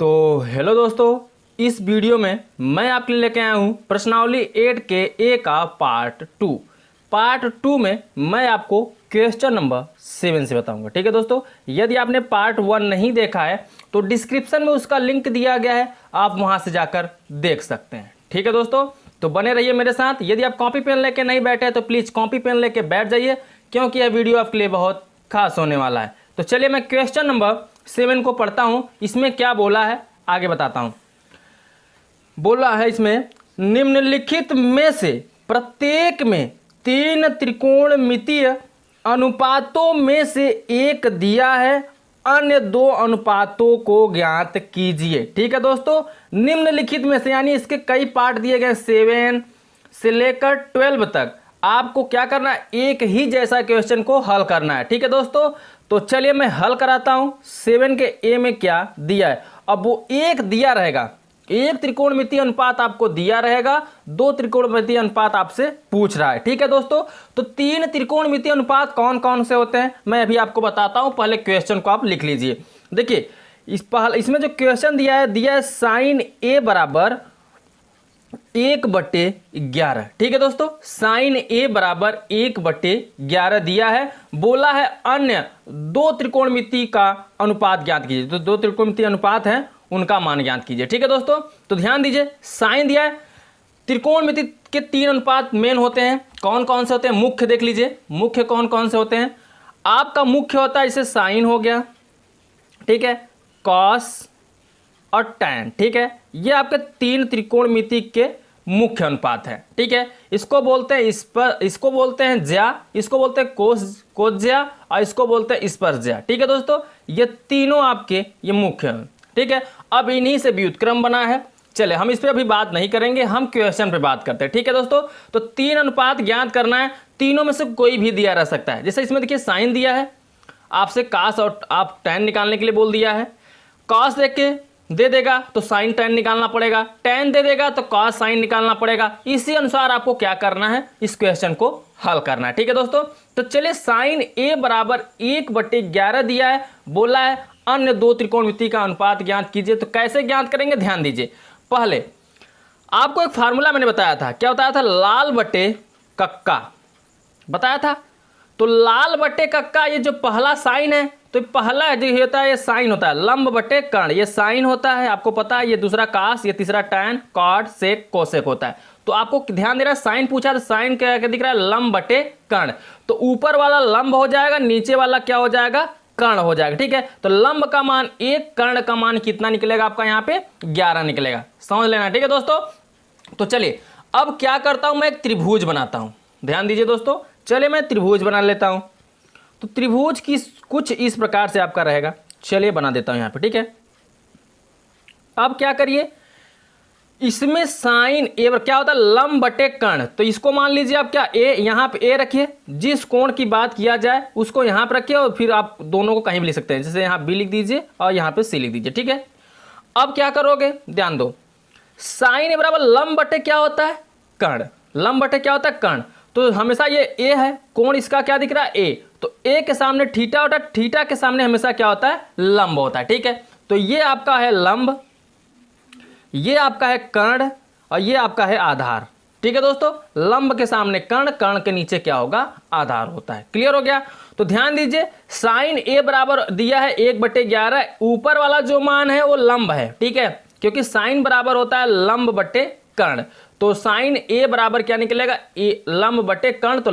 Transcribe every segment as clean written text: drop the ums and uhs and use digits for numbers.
तो हेलो दोस्तों, इस वीडियो में मैं आपके लिए लेके आया हूँ प्रश्नावली 8 के ए का पार्ट टू में मैं आपको क्वेश्चन नंबर 7 से बताऊंगा। ठीक है दोस्तों, यदि आपने पार्ट 1 नहीं देखा है तो डिस्क्रिप्शन में उसका लिंक दिया गया है, आप वहां से जाकर देख सकते हैं। ठीक है दोस्तों, तो बने रहिए मेरे साथ। यदि आप कॉपी पेन लेके नहीं बैठे हैं तो प्लीज़ कॉपी पेन लेके बैठ जाइए, क्योंकि यह वीडियो आपके लिए बहुत खास होने वाला है। तो चलिए मैं क्वेश्चन नंबर 7 को पढ़ता हूँ। इसमें क्या बोला है आगे बताता हूँ। बोला है इसमें, निम्नलिखित में से प्रत्येक में 3 त्रिकोणमितीय अनुपातों में से एक दिया है, अन्य 2 अनुपातों को ज्ञात कीजिए। ठीक है दोस्तों, निम्नलिखित में से यानी इसके कई पार्ट दिए गए 7 से लेकर 12 तक। आपको क्या करना है, एक ही जैसा क्वेश्चन को हल करना है। ठीक है दोस्तों, तो चलिए मैं हल कराता हूं। 7 के ए में क्या दिया है, अब वो एक दिया रहेगा, एक त्रिकोणमितीय अनुपात आपको दिया रहेगा, 2 त्रिकोणमितीय अनुपात आपसे पूछ रहा है। ठीक है दोस्तों, तो 3 त्रिकोणमितीय अनुपात कौन कौन से होते हैं मैं अभी आपको बताता हूं। पहले क्वेश्चन को आप लिख लीजिए। देखिए इसमें जो क्वेश्चन दिया है साइन ए बराबर 1/11। ठीक है दोस्तों, साइन ए बराबर 1/11 दिया है। बोला है अन्य 2 त्रिकोणमिति का अनुपात ज्ञात कीजिए। तो 2 त्रिकोणमिति अनुपात हैं, उनका मान ज्ञात कीजिए। ठीक है दोस्तों, तो ध्यान दीजिए, साइन दिया है। त्रिकोणमिति के 3 अनुपात मेन होते हैं। कौन कौन से होते हैं, मुख्य देख लीजिए, मुख्य कौन कौन से होते हैं। आपका मुख्य होता है जैसे साइन हो गया, ठीक है, कॉस और टैन। ठीक है, ये आपके 3 त्रिकोणमिति के मुख्य अनुपात है। ठीक है, इसको बोलते हैं इसको बोलते हैं ज्या, इसको बोलते हैं कोज्या और इसको बोलते हैं स्पर्शज्या। ठीक है दोस्तों, ये तीनों आपके ये मुख्य हैं। ठीक है, अब इन्हीं से व्युत्क्रम बना है। चले हम इस पर अभी बात नहीं करेंगे, हम क्वेश्चन पे बात करते हैं। ठीक है दोस्तों, तो 3 अनुपात ज्ञात करना है, तीनों में से कोई भी दिया रह सकता है। जैसे इसमें देखिए साइन दिया है, आपसे कास और आप टैन निकालने के लिए बोल दिया है। कॉस देख के दे देगा तो साइन टैन निकालना पड़ेगा, टैन दे देगा तो कॉस साइन निकालना पड़ेगा। इसी अनुसार आपको क्या करना है, इस क्वेश्चन को हल करना है। ठीक है दोस्तों, तो चलिए साइन ए बराबर 1/11 दिया है। बोला है अन्य 2 त्रिकोणमिति का अनुपात ज्ञात कीजिए। तो कैसे ज्ञात करेंगे, ध्यान दीजिए। पहले आपको एक फार्मूला मैंने बताया था, क्या बताया था, लाल बटे कक्का बताया था। तो लाल बटे कक्का, ये जो पहला साइन है, तो पहला जो होता है ये साइन होता है, लंब बटे कर्ण ये साइन होता है, आपको पता है। ये दूसरा कास, ये तीसरा टैन, कॉट सेक कोसेक होता है। तो आपको ध्यान दे रहा है, साइन पूछा तो साइन क्या दिख रहा है, लंब बटे कर्ण। तो ऊपर वाला लंब हो जाएगा, नीचे वाला क्या हो जाएगा, कर्ण हो जाएगा। ठीक है, तो लंब का मान 1, कर्ण का मान कितना निकलेगा आपका, यहाँ पे 11 निकलेगा, समझ लेना। ठीक है दोस्तों, तो चलिए अब क्या करता हूं, मैं एक त्रिभुज बनाता हूं। ध्यान दीजिए दोस्तों, चलिए मैं त्रिभुज बना लेता हूं। तो त्रिभुज की कुछ इस प्रकार से आपका रहेगा। चलिए बना देता हूं यहाँ पे। ठीक है, अब क्या करिए, इसमें साइन ए क्या होता है, लंब बटे कर्ण। तो इसको मान लीजिए आप क्या, ए यहाँ पे ए रखिए, जिस कोण की बात किया जाए उसको यहाँ पे रखिए, और फिर आप दोनों को कहीं भी लिख सकते हैं। जैसे यहाँ बी लिख दीजिए और यहाँ पे सी लिख दीजिए। ठीक है, अब क्या करोगे, ध्यान दो, साइन ए बराबर लंब बटे क्या होता है, कर्ण। लंब बटे क्या होता है, कर्ण। तो हमेशा ये ए है, कोण इसका क्या दिख रहा है, ए। तो ए के सामने थीटा होता है, थीटा के सामने हमेशा क्या होता है, लंब होता है। ठीक है, तो ये आपका है लंब, ये आपका है कर्ण और ये आपका है आधार। ठीक है दोस्तों, लंब के सामने कर्ण, कर्ण के नीचे क्या होगा, आधार होता है। क्लियर हो गया। तो ध्यान दीजिए, साइन ए बराबर दिया है 1/11, ऊपर वाला जो मान है वो लंब है। ठीक है, क्योंकि साइन बराबर होता है लंब बटे कर्ण। तो साइन ए बराबर क्या निकलेगा, ए लंब बटे कर्ण। तो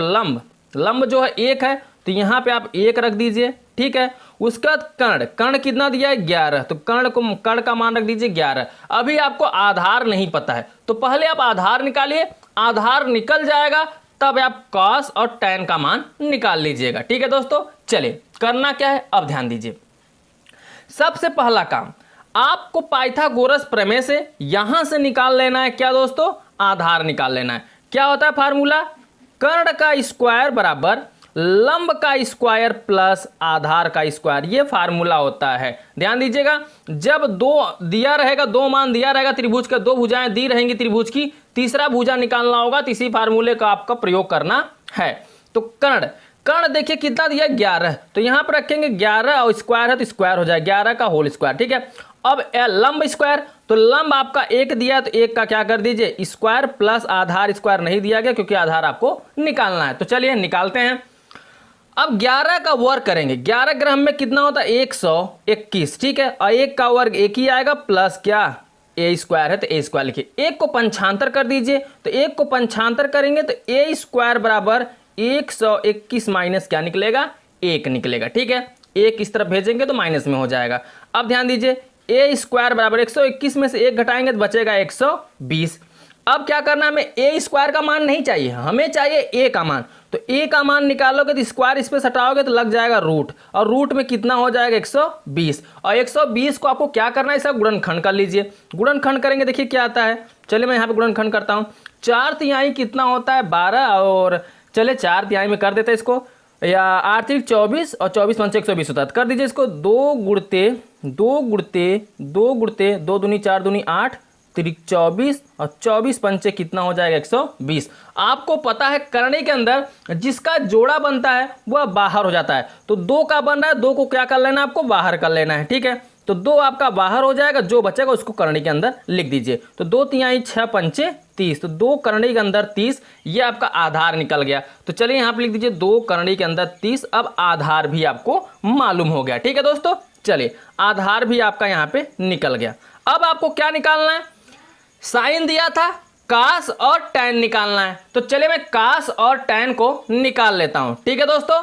लंब जो है 1 है, तो यहाँ पे आप 1 रख दीजिए। ठीक है, उसके बाद कर्ण कितना दिया है, 11। तो कर्ण का मान रख दीजिए 11। अभी आपको आधार नहीं पता है, तो पहले आप आधार निकालिए, आधार निकल जाएगा तब आप कॉस और टैन का मान निकाल लीजिएगा। ठीक है दोस्तों, चलिए करना क्या है, अब ध्यान दीजिए। सबसे पहला काम आपको पाइथागोरस प्रमेय से यहां से निकाल लेना है, क्या दोस्तों, आधार निकाल लेना है। क्या होता है फार्मूला, कर्ण का स्क्वायर बराबर लंब का स्क्वायर प्लस आधार का स्क्वायर, ये फार्मूला होता है। ध्यान दीजिएगा, जब 2 दिया रहेगा, 2 मान दिया रहेगा, त्रिभुज का 2 भुजाएं दी रहेंगी, त्रिभुज की तीसरा भुजा निकालना होगा, तो इसी फार्मूले का आपका प्रयोग करना है। तो कर्ण देखिए कितना दिया 11, तो यहाँ पर रखेंगे 11 और स्क्वायर है तो स्क्वायर हो जाए 11 का होल स्क्वायर, ठीक है। अब लंब स्क्वायर, तो लंब आपका 1 दिया तो 1 का क्या कर दीजिए स्क्वायर प्लस आधार स्क्वायर नहीं दिया गया क्योंकि आधार आपको निकालना है, तो चलिए निकालते हैं। अब 11 का वर्ग करेंगे, 11 ग्राम में कितना होता है 121, ठीक है, और 1 का वर्ग 1 ही आएगा प्लस क्या ए स्क्वायर है तो ए स्क्वायर लिखिए। 1 को पंचांतर कर दीजिए, तो 1 को पंचांतर करेंगे तो ए स्क्वायर बराबर 121 माइनस क्या निकलेगा 1 निकलेगा, ठीक है। 1 इस तरफ भेजेंगे तो माइनस में हो जाएगा। अब ध्यान दीजिए ए स्क्वायर बराबर 121 में से 1 घटाएंगे तो बचेगा 120। अब क्या करना है, हमें ए स्क्वायर का मान नहीं चाहिए, हमें चाहिए ए का मान। तो ए का मान निकालोगे तो स्क्वायर इस पे हटाओगे तो लग जाएगा रूट, और रूट में कितना हो जाएगा 120, और 120 को आपको क्या करना है इसका गुणनखंड कर लीजिए। गुणनखंड करेंगे देखिए क्या आता है, चलिए मैं यहाँ पे गुणनखंड करता हूँ। 4 कितना होता है 12, और चले 4 में कर देते हैं इसको, या 8 24 और 24 पंचे 120 होता है, कर दीजिए इसको 2 गुणते 2 दूनी 4 दूनी 8 तिरिक 24 और 24 पंचे कितना हो जाएगा 120। आपको पता है करने के अंदर जिसका जोड़ा बनता है वह बाहर हो जाता है, तो 2 का बन रहा है, 2 को क्या कर लेना है आपको बाहर कर लेना है, ठीक है। तो 2 आपका बाहर हो जाएगा, जो बचेगा उसको करनी के अंदर लिख दीजिए। तो 2 तिहाई 6 पंचे 30, तो 2 करनी के अंदर 30, ये आपका आधार निकल गया। तो चलिए यहाँ पे लिख दीजिए 2 करनी के अंदर 30। अब आधार भी आपको मालूम हो गया, ठीक है दोस्तों। चलिए आधार भी आपका यहाँ पे निकल गया। अब आपको क्या निकालना है, साइन दिया था, कास और टैन निकालना है। तो चलिए मैं कास और टैन को निकाल लेता हूं, ठीक है दोस्तों।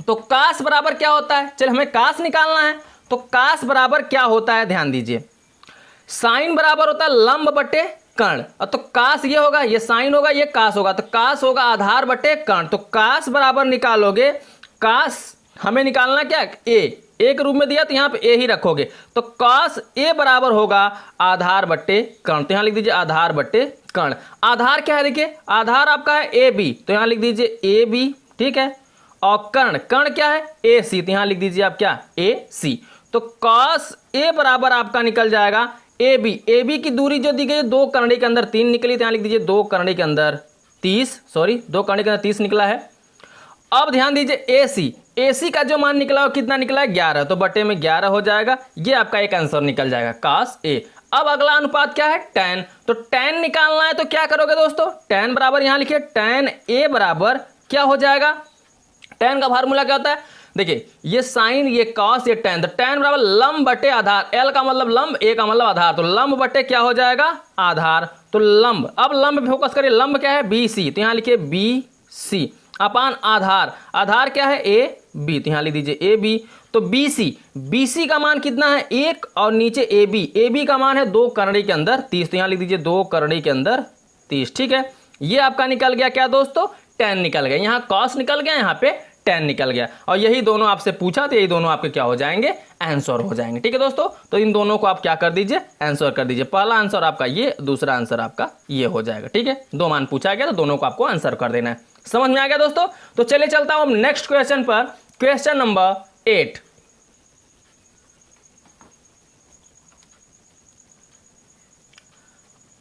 तो कास बराबर क्या होता है, चलिए हमें कास निकालना है, तो कास बराबर क्या होता है ध्यान दीजिए, साइन बराबर होता है लंब बटे कर्ण, और तो कास ये होगा, ये साइन होगा, ये कास होगा, तो कास होगा आधार बटे कर्ण। तो कास बराबर निकालोगे, कास हमें निकालना क्या एक रूप में दिया तो यहाँ पे ए ही रखोगे, तो cos ए बराबर होगा आधार बट्टे कर्ण। तो यहाँ लिख दीजिए आधार बट्टे कर्ण। आधार क्या है देखिए, आधार आपका है ए बी, तो यहाँ लिख दीजिए ए बी, ठीक है। और कर्ण, कर्ण क्या है ए सी, तो यहाँ लिख दीजिए आप क्या ए सी। तो cos ए बराबर आपका निकल जाएगा ए बी की दूरी जो दी गई 2 करनी के अंदर 3 निकली, तो यहाँ लिख दीजिए 2 करनी के अंदर 30, सॉरी 2 करनी के अंदर 30 निकला है। अब ध्यान दीजिए ए सी का जो मान निकला वो कितना निकला है 11, तो बटे में 11 हो जाएगा, ये आपका एक आंसर निकल जाएगा cos ए। अब अगला अनुपात क्या है tan, तो tan निकालना है तो क्या करोगे दोस्तों, tan बराबर यहाँ लिखिए tan ए बराबर क्या हो जाएगा, tan का फार्मूला क्या होता है देखिए, ये साइन ये cos ये tan, तो tan बराबर लंब बटे आधार, l का मतलब लंब ए का मतलब आधार, तो लंब बटे क्या हो जाएगा आधार, तो लंब। अब लंब पे फोकस करिए, लंब क्या है बी सी, तो यहाँ लिखिए बी सी अपान आधार, आधार क्या है ए बी, तो यहाँ लिख दीजिए ए बी। तो बी सी का मान कितना है 1, और नीचे ए बी का मान है 2 करनी के अंदर 30, तो यहाँ लिख दीजिए 2 करनी के अंदर 30, ठीक है। ये आपका निकल गया क्या दोस्तों, tan निकल गया, यहाँ cos निकल गया, यहाँ पे tan निकल गया, और यही दोनों आपसे पूछा तो यही दोनों आपके क्या हो जाएंगे आंसर हो जाएंगे, ठीक है दोस्तों। तो इन दोनों को आप क्या कर दीजिए आंसर कर दीजिए, पहला आंसर आपका ये, दूसरा आंसर आपका ये हो जाएगा, ठीक है। 2 मान पूछा गया तो दोनों को आपको आंसर कर देना है। समझ में आ गया दोस्तों। तो चलिए चलता हूं नेक्स्ट क्वेश्चन पर, क्वेश्चन नंबर 8।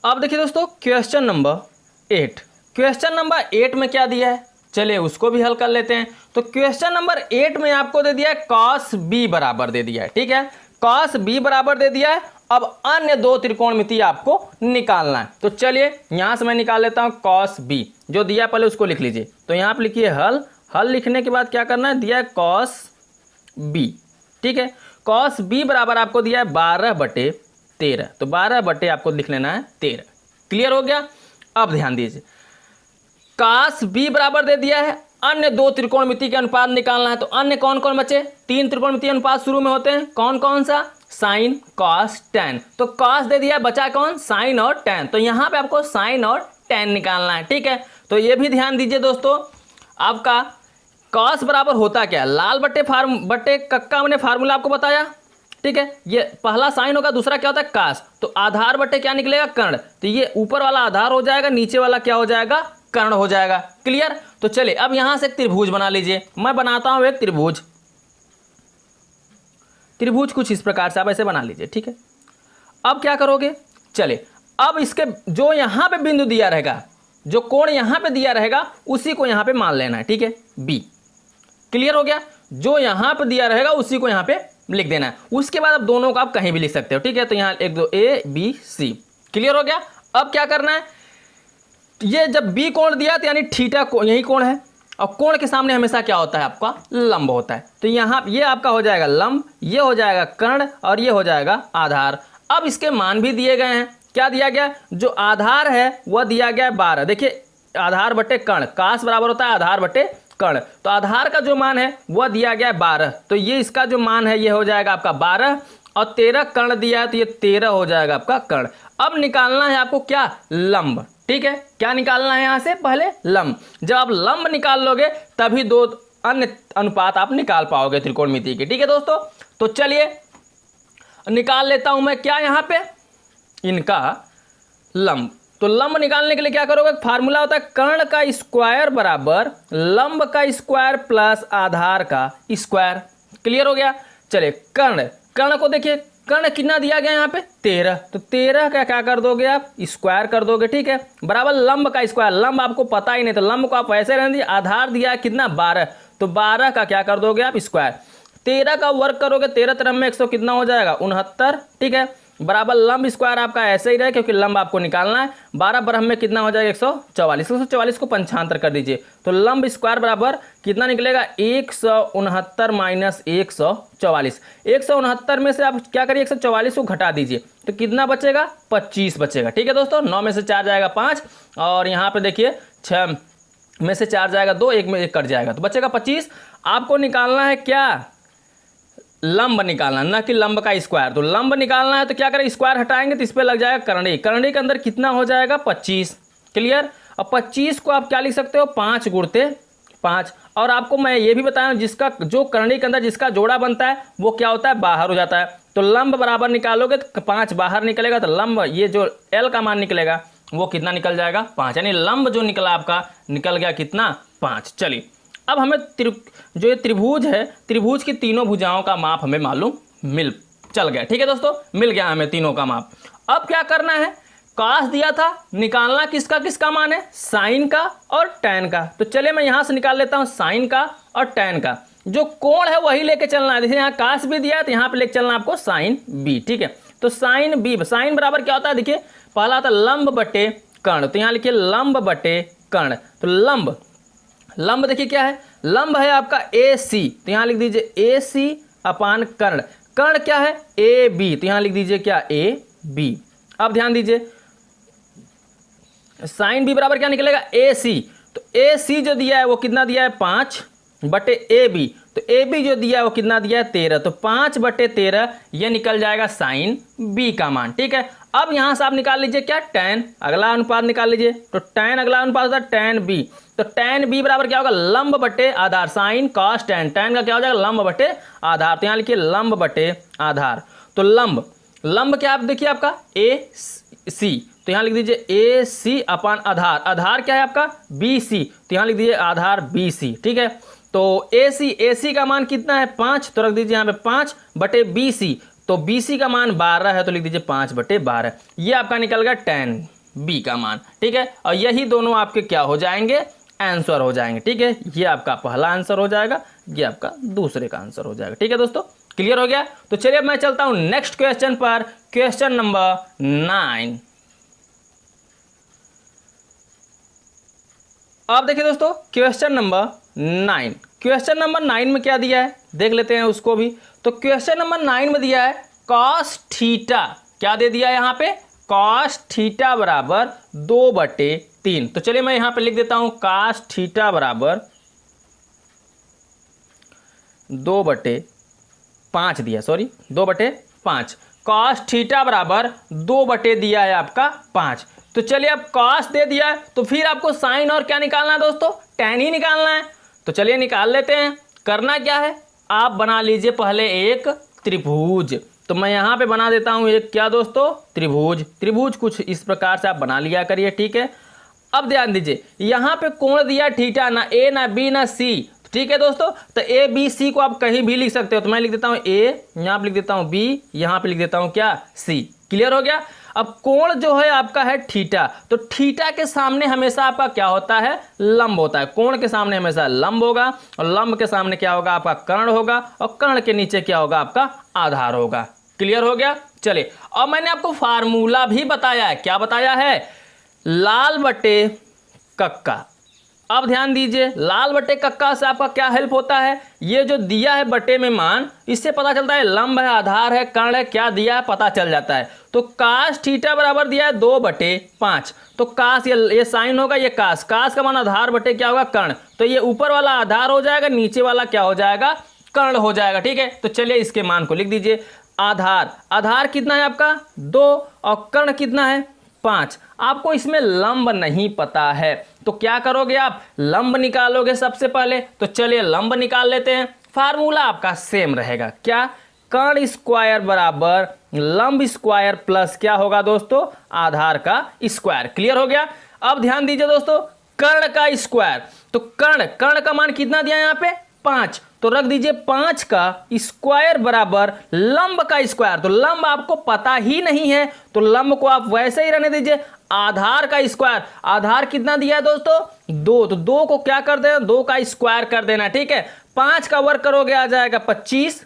अब देखिए दोस्तों क्वेश्चन नंबर 8, क्वेश्चन नंबर 8 में क्या दिया है, चलिए उसको भी हल कर लेते हैं। तो क्वेश्चन नंबर 8 में आपको दे दिया है cos b बराबर दे दिया है, ठीक है, cos b बराबर दे दिया है। अब अन्य 2 त्रिकोणमितीय आपको निकालना है, तो चलिए यहां से मैं निकाल लेता हूं cos b, जो दिया पहले उसको लिख लीजिए। तो यहां पे लिखिए हल लिखने के बाद क्या करना है, दिया है cos b, ठीक है। cos b बराबर आपको दिया है 12/13, तो 12 आपको लिख लेना है 13, क्लियर हो गया। अब ध्यान दीजिए cos b बराबर दे दिया है, अन्य 2 त्रिकोणमिति के अनुपात निकालना है। तो अन्य कौन कौन बचे, 3 त्रिकोणमितीय अनुपात शुरू में होते हैं, कौन कौन सा, साइन cos tan, तो cos दे दिया, बचा कौन साइन और tan, तो यहाँ पे आपको साइन और tan निकालना है, ठीक है। तो ये भी ध्यान दीजिए दोस्तों, आपका cos बराबर होता क्या, लाल बट्टे कक्का मैंने फार्मूला आपको बताया, ठीक है। ये पहला साइन होगा, दूसरा क्या होता है cos, तो आधार बट्टे क्या निकलेगा कर्ण, तो ये ऊपर वाला आधार हो जाएगा, नीचे वाला क्या हो जाएगा कर्ण हो जाएगा, क्लियर। तो चलिए अब यहां से एक त्रिभुज बना लीजिए, मैं बनाता हूं एक त्रिभुज कुछ इस प्रकार से आप ऐसे बना लीजिए, ठीक है। अब क्या करोगे, चलिए अब इसके जो यहां पे बिंदु दिया रहेगा, जो कोण यहां पे दिया रहेगा उसी को यहां पे मान लेना है, ठीक है बी। क्लियर हो गया। जो यहाँ पे दिया रहेगा उसी को यहाँ पे लिख देना है। उसके बाद अब दोनों को आप कहीं भी लिख सकते हो, ठीक है। तो यहाँ एक दो ए बी सी, क्लियर हो गया। अब क्या करना है, ये जब बी कोण दिया तो यानी थीटा को यही कोण है, और कोण के सामने हमेशा क्या होता है आपका लंब होता है। तो यहाँ ये आपका हो जाएगा लंब, ये हो जाएगा कर्ण और ये हो जाएगा आधार। अब इसके मान भी दिए गए हैं। क्या दिया गया, जो आधार है वह दिया गया है 12। देखिए आधार बटे कर्ण, काश बराबर होता है आधार बटे कर्ण। तो आधार का जो मान है वह दिया गया है 12, तो ये इसका जो मान है ये हो जाएगा आपका 12, और 13 कर्ण दिया है तो ये 13 हो जाएगा आपका कर्ण। अब निकालना है आपको क्या, लंब, ठीक है। क्या निकालना है यहाँ से, पहले लंब। जब आप लंब निकाल लोगे तभी दो अन्य अनुपात आप निकाल पाओगे त्रिकोणमिति के, ठीक है दोस्तों। तो चलिए निकाल लेता हूं मैं क्या यहाँ पे, इनका लंब। तो लंब निकालने के लिए क्या करोगे, फार्मूला होता है कर्ण का स्क्वायर बराबर लंब का स्क्वायर प्लस आधार का स्क्वायर। क्लियर हो गया। चलिए कर्ण को देखिए, कर्ण कितना दिया गया यहाँ पे 13, तो 13 का क्या कर दोगे आप, स्क्वायर कर दोगे, ठीक है, बराबर लंब का स्क्वायर। लंब आपको पता ही नहीं तो लंब को आप ऐसे रहने दीजिए। आधार दिया कितना 12, तो 12 का क्या कर दोगे आप स्क्वायर। 13 का वर्ग करोगे, 13 13 में 100 कितना हो जाएगा 69, ठीक है, बराबर लंब स्क्वायर आपका ऐसे ही रहे क्योंकि लंब आपको निकालना है। 12 बरहम में कितना हो जाएगा 144, 144 को 95 कर दीजिए, तो लंब स्क्वायर बराबर कितना निकलेगा 169 माइनस 144। 169 में से आप क्या करिए 144 को घटा दीजिए तो कितना बचेगा 25 बचेगा, ठीक है दोस्तों। 9 में से 4 जाएगा 5, और यहाँ पे देखिए 6 में से 4 जाएगा 2, 1 में 1 कट जाएगा तो बचेगा 25। आपको निकालना है क्या, लंब निकालना, ना कि लंब का स्क्वायर। तो लंब निकालना है तो क्या करें, स्क्वायर हटाएंगे तो इस पे लग जाएगा करंडी। करंडी के अंदर कितना हो जाएगा 25, क्लियर। अब 25 को आप क्या लिख सकते हो 5 गुणते 5। और आपको मैं ये भी बताया जिसका जो करंडी के अंदर जिसका जोड़ा बनता है वो क्या होता है बाहर हो जाता है। तो लंब बराबर निकालोगे तो 5 बाहर निकलेगा, तो लंब ये जो एल का मान निकलेगा वो कितना निकल जाएगा 5, यानी लंब जो निकला आपका निकल गया कितना 5। चलिए अब हमें जो ये त्रिभुज है, त्रिभुज की तीनों भुजाओं का माप हमें मालूम चल गया, ठीक है दोस्तों, मिल गया हमें तीनों का माप। अब क्या करना है, कॉस दिया था, निकालना किसका किसका मान है, साइन का और टैन का। तो चलिए मैं यहाँ से निकाल लेता हूँ साइन का और टैन का। जो कोण है वही लेके चलना है, जैसे यहाँ कास भी दिया है तो यहाँ पे लेके चलना आपको साइन बी, ठीक है। तो साइन बी, साइन बराबर क्या होता है, देखिए पहला होता है लंब बटे कर्ण, तो यहाँ लिखिए लंब बटे कर्ण। तो लंब देखिए क्या है, लंब है आपका ए सी, तो यहाँ लिख दीजिए ए सी अपान कर्ण। कर्ण क्या है ए बी, तो यहाँ लिख दीजिए क्या ए बी। अब ध्यान दीजिए साइन बी बराबर क्या निकलेगा ए सी, तो ए सी जो दिया है वो कितना दिया है 5 बटे ए बी, तो ए बी जो दिया है वो कितना दिया है 13, तो 5 बटे 13 ये निकल जाएगा साइन बी का मान, ठीक है। अब यहाँ से आप निकाल लीजिए क्या टैन, अगला अनुपात निकाल लीजिए। तो टैन अगला अनुपात होता है टैन बी, तो टैन बी बराबर क्या होगा लंब बटे आधार, साइन कॉस टैन, टैन का क्या हो जाएगा लंब बटे आधार, तो यहाँ लिखिए लंब बटे आधार। तो लंब क्या आप देखिए आपका ए सी, तो यहाँ लिख दीजिए ए सी अपान आधार, आधार क्या है आपका बी सी, तो यहाँ लिख दीजिए आधार बी सी, ठीक है। तो ए सी का मान कितना है 5, तो रख दीजिए यहाँ पे 5 बटे बी सी, तो बी सी का मान 12 है तो लिख दीजिए 5 बटे 12, ये आपका निकल गया टैन बी का मान, ठीक है। और यही दोनों आपके क्या हो जाएंगे आंसर हो जाएंगे, ठीक है। ये आपका पहला आंसर हो जाएगा, ये आपका दूसरे का आंसर हो जाएगा, ठीक है दोस्तों, क्लियर हो गया। तो चलिए मैं चलता हूं नेक्स्ट क्वेश्चन पर, क्वेश्चन नंबर 9। अब देखिए दोस्तों क्वेश्चन नंबर 9, क्वेश्चन नंबर 9 में क्या दिया है देख लेते हैं उसको भी। तो क्वेश्चन नंबर 9 में दिया है कॉस थीटा, क्या दे दिया है यहाँ पे कॉस थीटा बराबर 2/3। तो चलिए मैं यहाँ पे लिख देता हूं कॉस थीटा बराबर 2/5 दिया, सॉरी 2/5, कॉस थीटा बराबर 2 दिया है आपका 5। तो चलिए अब कॉस दे दिया है तो फिर आपको साइन और क्या निकालना है दोस्तों, टैन ही निकालना है। तो चलिए निकाल लेते हैं। करना क्या है, आप बना लीजिए पहले एक त्रिभुज। तो मैं यहाँ पे बना देता हूँ एक क्या दोस्तों त्रिभुज कुछ इस प्रकार से आप बना लिया करिए, ठीक है। अब ध्यान दीजिए यहाँ पे कोण दिया थीटा, ना ए ना बी ना सी, ठीक है दोस्तों। तो ए बी सी को आप कहीं भी लिख सकते हो, तो मैं लिख देता हूँ ए, यहाँ पे लिख देता हूँ बी, यहाँ पे लिख देता हूँ क्या सी, क्लियर हो गया। अब कोण जो है आपका है थीटा, तो थीटा के सामने हमेशा आपका क्या होता है, लंब होता है। कोण के सामने हमेशा लंब होगा और लंब के सामने क्या होगा, आपका कर्ण होगा और कर्ण के नीचे क्या होगा, आपका आधार होगा। क्लियर हो गया। चलिए अब मैंने आपको फार्मूला भी बताया है। क्या बताया है, लाल बटे कक्का। अब ध्यान दीजिए, लाल बटे कक्का से आपका क्या हेल्प होता है, ये जो दिया है बटे में मान, इससे पता चलता है लंब है, आधार है, कर्ण है, क्या दिया है पता चल जाता है। तो कास थीटा बराबर दिया है 2/5, तो कास ये साइन होगा, ये कास, कास का मान आधार बटे क्या होगा, कर्ण, तो ये ऊपर वाला आधार हो जाएगा, नीचे वाला क्या हो जाएगा, कर्ण हो जाएगा। ठीक है, तो चलिए इसके मान को लिख दीजिए। आधार कितना है आपका 2 और कर्ण कितना है 5। आपको इसमें लंब नहीं पता है तो क्या करोगे, आप लंब निकालोगे सबसे पहले। तो चलिए लंब निकाल लेते हैं। फार्मूला आपका सेम रहेगा, क्या, कर्ण स्क्वायर बराबर लंब स्क्वायर प्लस क्या होगा दोस्तों, आधार का स्क्वायर। क्लियर हो गया। अब ध्यान दीजिए दोस्तों, कर्ण का स्क्वायर, तो कर्ण का मान कितना दिया है यहाँ पे 5, तो रख दीजिए 5 का स्क्वायर बराबर लंब का स्क्वायर। तो लंब आपको पता ही नहीं है तो लंब को आप वैसे ही रहने दीजिए। आधार का स्क्वायर, आधार कितना दिया है दोस्तों 2, तो 2 को क्या कर देना, 2 का स्क्वायर कर देना। ठीक है, 5 का वर्ग करोगे आ जाएगा 25,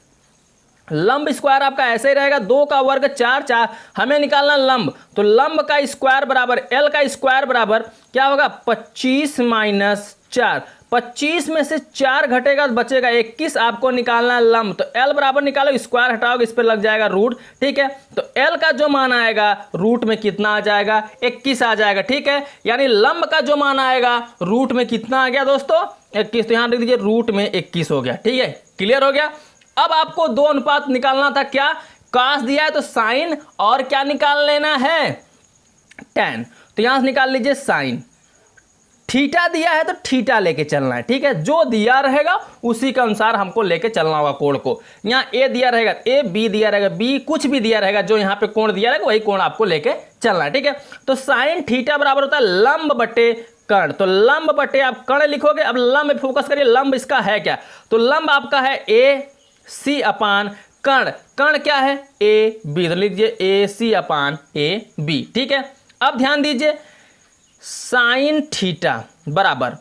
लंब स्क्वायर आपका ऐसे ही रहेगा, 2 का वर्ग 4, हमें निकालना लंब, तो लंब का स्क्वायर बराबर एल का स्क्वायर बराबर क्या होगा 25 माइनस 4, 25 में से 4 घटेगा तो बचेगा 21, आपको निकालना है लंब। तो एल बराबर निकालो, स्क्वायर हटाओगे इस पर लग जाएगा रूट। ठीक है, तो एल का जो मान आएगा रूट में कितना आ जाएगा 21 आ जाएगा। ठीक है, यानी लंब का जो मान आएगा रूट में कितना आ गया दोस्तों 21, तो यहां लिख दीजिए रूट में 21 हो गया। ठीक है, क्लियर हो गया। अब आपको दो अनुपात निकालना था, क्या, कास दिया है तो साइन और क्या निकाल लेना है tan, तो यहां से निकाल लीजिए साइन। थीटा दिया है तो थीटा लेके चलना है। ठीक है, जो दिया रहेगा उसी के अनुसार हमको लेके चलना होगा कोण को। यहाँ ए दिया रहेगा ए, बी दिया रहेगा बी, कुछ भी दिया रहेगा, जो यहाँ पे कोण दिया रहेगा वही कोण आपको लेके चलना है। ठीक है, तो साइन थीटा बराबर होता है लंब बटे कर्ण, तो लंब बटे आप कर्ण लिखोगे। अब लंब फोकस करिए, लंब इसका है क्या, तो लंब आपका है ए सी अपान कर्ण, कर्ण क्या है ए बी, तो लीजिए ए सी अपान ए बी। ठीक है, अब ध्यान दीजिए, साइन थीटा बराबर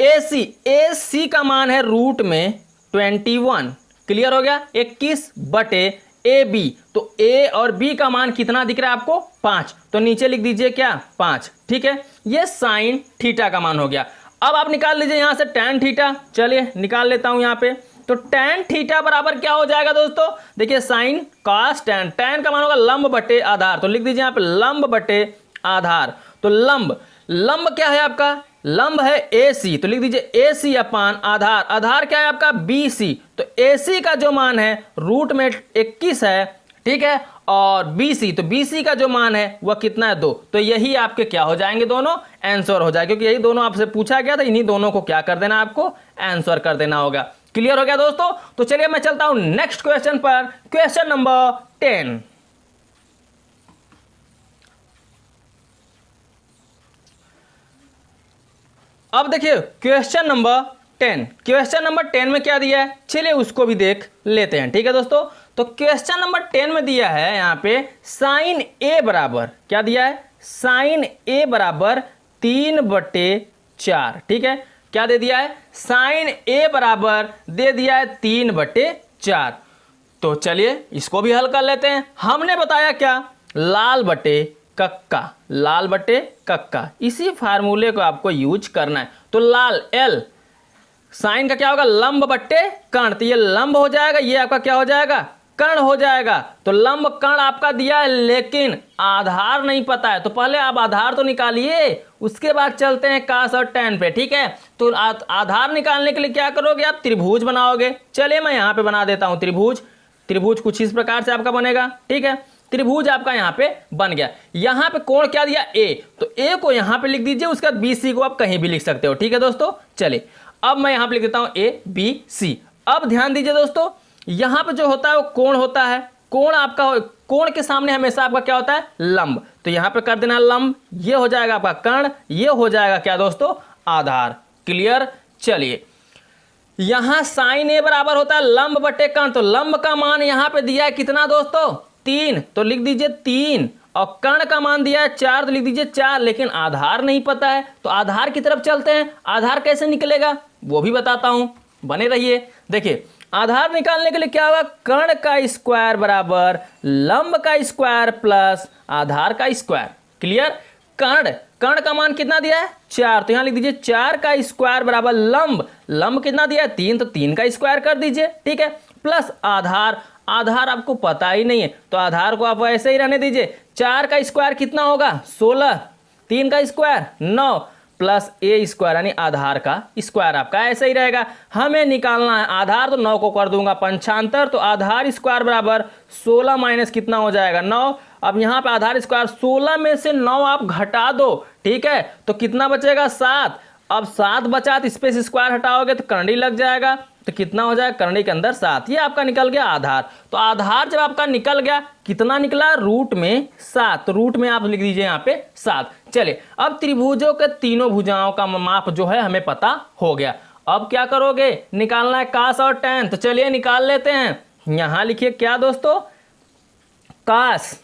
ए सी का मान है रूट में 21, क्लियर हो गया, 21 बटे ए बी, तो ए और बी का मान कितना दिख रहा है आपको 5, तो नीचे लिख दीजिए क्या 5। ठीक है, ये साइन थीटा का मान हो गया। अब आप निकाल लीजिए यहां से tan थीटा, चलिए निकाल लेता हूं यहां पे। तो tan थीटा बराबर क्या हो जाएगा दोस्तों, देखिए साइन cos tan, tan का मान होगा लंब बटे आधार, तो लिख दीजिए यहाँ पे लंब बटे आधार। तो लंब क्या है आपका, लंब है AC, तो लिख दीजिए AC अपान आधार, आधार क्या है आपका BC, तो AC का जो मान है रूट में 21 है। ठीक है, और BC, तो BC का जो मान है वह कितना है 2, तो यही आपके क्या हो जाएंगे, दोनों आंसर हो जाएगा, क्योंकि यही दोनों आपसे पूछा गया था, इन्हीं दोनों को क्या कर देना, आपको आंसर कर देना होगा। क्लियर हो गया दोस्तों। तो चलिए मैं चलता हूं नेक्स्ट क्वेश्चन पर, क्वेश्चन नंबर 10। अब देखिए क्वेश्चन नंबर 10, क्वेश्चन नंबर 10 में क्या दिया है, चलिए उसको भी देख लेते हैं। ठीक है दोस्तों, तो क्वेश्चन नंबर 10 में दिया है यहाँ पे साइन ए बराबर, क्या दिया है, साइन ए बराबर 3/4। ठीक है, क्या दे दिया है, साइन ए बराबर दे दिया है 3/4। तो चलिए इसको भी हल कर लेते हैं। हमने बताया क्या, लाल बटे कक्का, लाल बटे कक्का, इसी फार्मूले को आपको यूज करना है। तो लाल एल, साइन का क्या होगा लंब बट्टे कर्ण, तो ये लंब हो जाएगा, ये आपका क्या हो जाएगा कर्ण हो जाएगा। तो लंब कर्ण आपका दिया है लेकिन आधार नहीं पता है, तो पहले आप आधार तो निकालिए, उसके बाद चलते हैं कास और tan पे। ठीक है, तो आधार निकालने के लिए क्या करोगे, आप त्रिभुज बनाओगे। चलिए मैं यहाँ पे बना देता हूँ त्रिभुज। त्रिभुज कुछ इस प्रकार से आपका बनेगा। ठीक है, त्रिभुज आपका यहाँ पे बन गया। यहाँ पे कोण क्या दिया ए, तो ए को यहाँ पे लिख दीजिए, उसके बाद BC को आप कहीं भी लिख सकते हो। ठीक है दोस्तों, चलिए अब मैं यहाँ पे लिख देता हूँ ABC। अब ध्यान दीजिए दोस्तों, यहाँ पे जो होता है वो कोण होता है, कोण आपका, कोण के सामने हमेशा आपका क्या होता है लंब, तो यहाँ पे कर देना लंब, ये हो जाएगा आपका कर्ण, ये हो जाएगा क्या दोस्तों आधार। क्लियर, चलिए यहाँ साइन ए बराबर होता है लंब बटे कर्ण, तो लंब का मान यहाँ पे दिया है कितना दोस्तों 3 तो लिख दीजिए 3, और कर्ण का मान दिया है 4 तो लिख दीजिए 4, लेकिन आधार नहीं पता है तो आधार की तरफ चलते हैं। आधार कैसे निकलेगा वो भी बताता हूं, बने रहिए। देखिए आधार निकालने के लिए क्या होगा, कर्ण का स्क्वायर बराबर लंब का स्क्वायर प्लस आधार का स्क्वायर। क्लियर। कर्ण का मान कितना दिया है 4, तो यहां लिख दीजिए 4 का स्क्वायर बराबर लंब कितना दिया है 3, तो 3 का स्क्वायर कर दीजिए, ठीक है, प्लस आधार आपको पता ही नहीं है तो आधार को आप ऐसे ही रहने दीजिए। 4 का स्क्वायर कितना होगा 16, 3 का स्क्वायर 9 प्लस ए स्क्वायर यानी आधार का स्क्वायर आपका ऐसे ही रहेगा। हमें निकालना है आधार, तो 9 को कर दूंगा 95, तो आधार स्क्वायर बराबर 16 माइनस कितना हो जाएगा 9। अब यहाँ पे आधार स्क्वायर 16 में से 9 आप घटा दो, ठीक है, तो कितना बचेगा 7। अब 7 बचा तो स्पेस स्क्वायर हटाओगे तो करंडी लग जाएगा, तो कितना हो जाएगा करंडी के अंदर 7। ये आपका निकल गया आधार। तो आधार जब आपका निकल गया कितना निकला रूट में 7, तो रूट में आप लिख दीजिए यहाँ पे 7। चलिए अब त्रिभुजों के तीनों भुजाओं का माप जो है हमें पता हो गया। अब क्या करोगे, निकालना है कास और टैन, तो चलिए निकाल लेते हैं। यहां लिखिए क्या दोस्तों, कास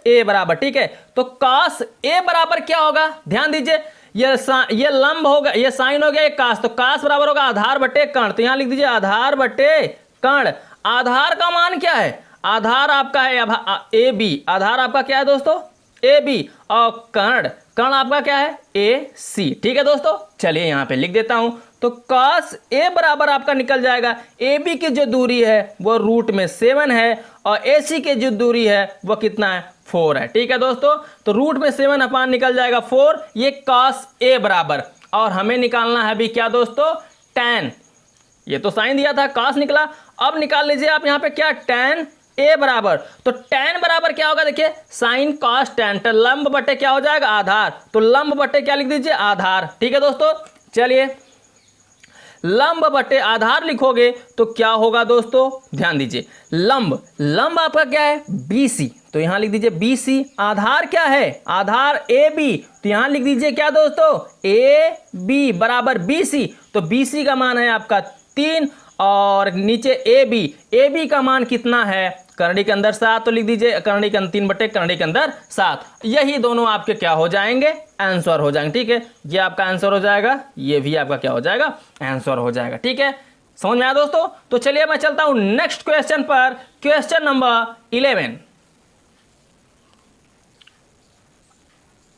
ए बराबर, ठीक है, तो कास ए बराबर क्या होगा, ध्यान दीजिए, ये लंब होगा, ये साइन हो गया, ये कास, तो कास बराबर होगा आधार बटे कर्ण, तो यहां लिख दीजिए आधार बटे कर्ण। आधार का मान क्या है, आधार आपका है ए बी, आधार आपका क्या है दोस्तों ए बी, और कर्ण आपका क्या है ए सी, ठीक है दोस्तों। चलिए यहां पे लिख देता हूं, तो कास ए बराबर आपका निकल जाएगा ए बी की जो दूरी है वो रूट में 7 है, और ए सी की जो दूरी है वो कितना है 4 है, ठीक है दोस्तों। तो रूट में 7 अपान निकल जाएगा 4, ये कास ए बराबर, और हमें निकालना है अभी क्या दोस्तों टैन, ये तो साइन दिया था कास निकला। अब निकाल लीजिए आप यहाँ पे क्या टैन ए बराबर, तो टैन बराबर क्या होगा, देखिए साइन कॉस टैन, तो लंब बटे क्या हो जाएगा आधार, तो लंब बटे क्या लिख दीजिए आधार, ठीक है दोस्तों। चलिए लंब बटे आधार लिखोगे तो क्या होगा दोस्तों, ध्यान दीजिए, लंब आपका क्या है BC, तो यहां लिख दीजिए BC। आधार क्या है, आधार AB, तो यहां लिख दीजिए क्या दोस्तों AB बराबर BC, तो BC का मान है आपका 3, और नीचे AB का मान कितना है करंडी के अंदर 7, तो लिख दीजिए करंडी के अंदर 3 बटे करंडी के अंदर 7। यही दोनों आपके क्या हो जाएंगे आंसर हो जाएंगे, ठीक है, ये आपका आंसर हो जाएगा, ये भी आपका क्या हो जाएगा आंसर हो जाएगा, ठीक है, समझ में आया दोस्तों। तो चलिए मैं चलता हूं नेक्स्ट क्वेश्चन पर, क्वेश्चन नंबर 11।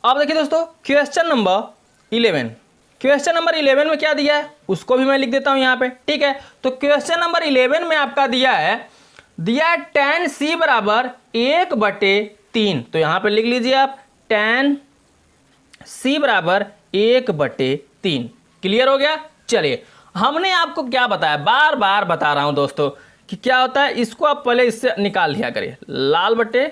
अब देखिए दोस्तों क्वेश्चन नंबर 11 में क्या दिया है उसको भी मैं लिख देता हूं यहां पे, ठीक है। तो क्वेश्चन नंबर 11 में आपका दिया है tan C बराबर 1/3, तो यहां पे लिख लीजिए आप tan C बराबर 1/3। क्लियर हो गया। चलिए हमने आपको क्या बताया, बार बार बता रहा हूं दोस्तों कि क्या होता है, इसको आप पहले इससे निकाल लिया करिए, लाल बटे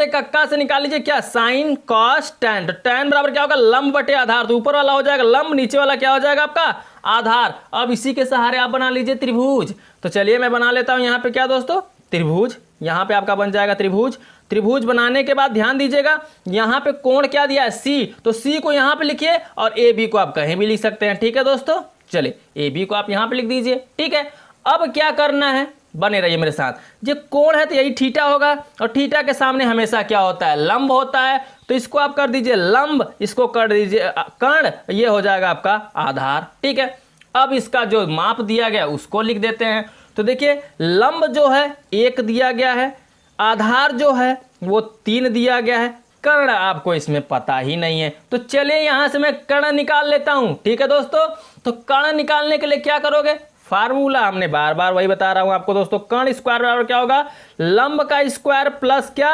कक्का से निकाल लीजिए क्या साइन कॉस टैन, तो टैन बराबर क्या होगा लंब बटे आधार, तो ऊपर वाला हो जाएगा लंब, नीचे वाला क्या हो जाएगा आपका आधार। अब इसी के सहारे आप बना लीजिए त्रिभुज, तो चलिए मैं बना लेता हूं यहाँ पे क्या दोस्तों त्रिभुज, यहाँ पे आपका बन जाएगा त्रिभुज बनाने के बाद ध्यान दीजिएगा यहाँ पे कोण क्या दिया है C, तो C को यहाँ पे लिखिए और AB को आप कहीं भी लिख सकते हैं, ठीक है दोस्तों। चलिए AB को आप यहाँ पे लिख दीजिए, ठीक है। अब क्या करना है, बने रहिए मेरे साथ, जो कोण है तो यही थीटा होगा, और थीटा के सामने हमेशा क्या होता है लंब होता है, तो इसको आप कर दीजिए लंब, इसको कर दीजिए कर्ण, ये हो जाएगा आपका आधार, ठीक है। अब इसका जो माप दिया गया उसको लिख देते हैं, तो देखिए लंब जो है 1 दिया गया है, आधार जो है वो 3 दिया गया है, कर्ण आपको इसमें पता ही नहीं है, तो चलिए यहां से मैं कर्ण निकाल लेता हूं, ठीक है दोस्तों। तो कर्ण निकालने के लिए क्या करोगे, फार्मूला हमने बार बार वही बता रहा हूं आपको दोस्तों, कर्ण स्क्वायर बराबर क्या होगा लंब का स्क्वायर प्लस क्या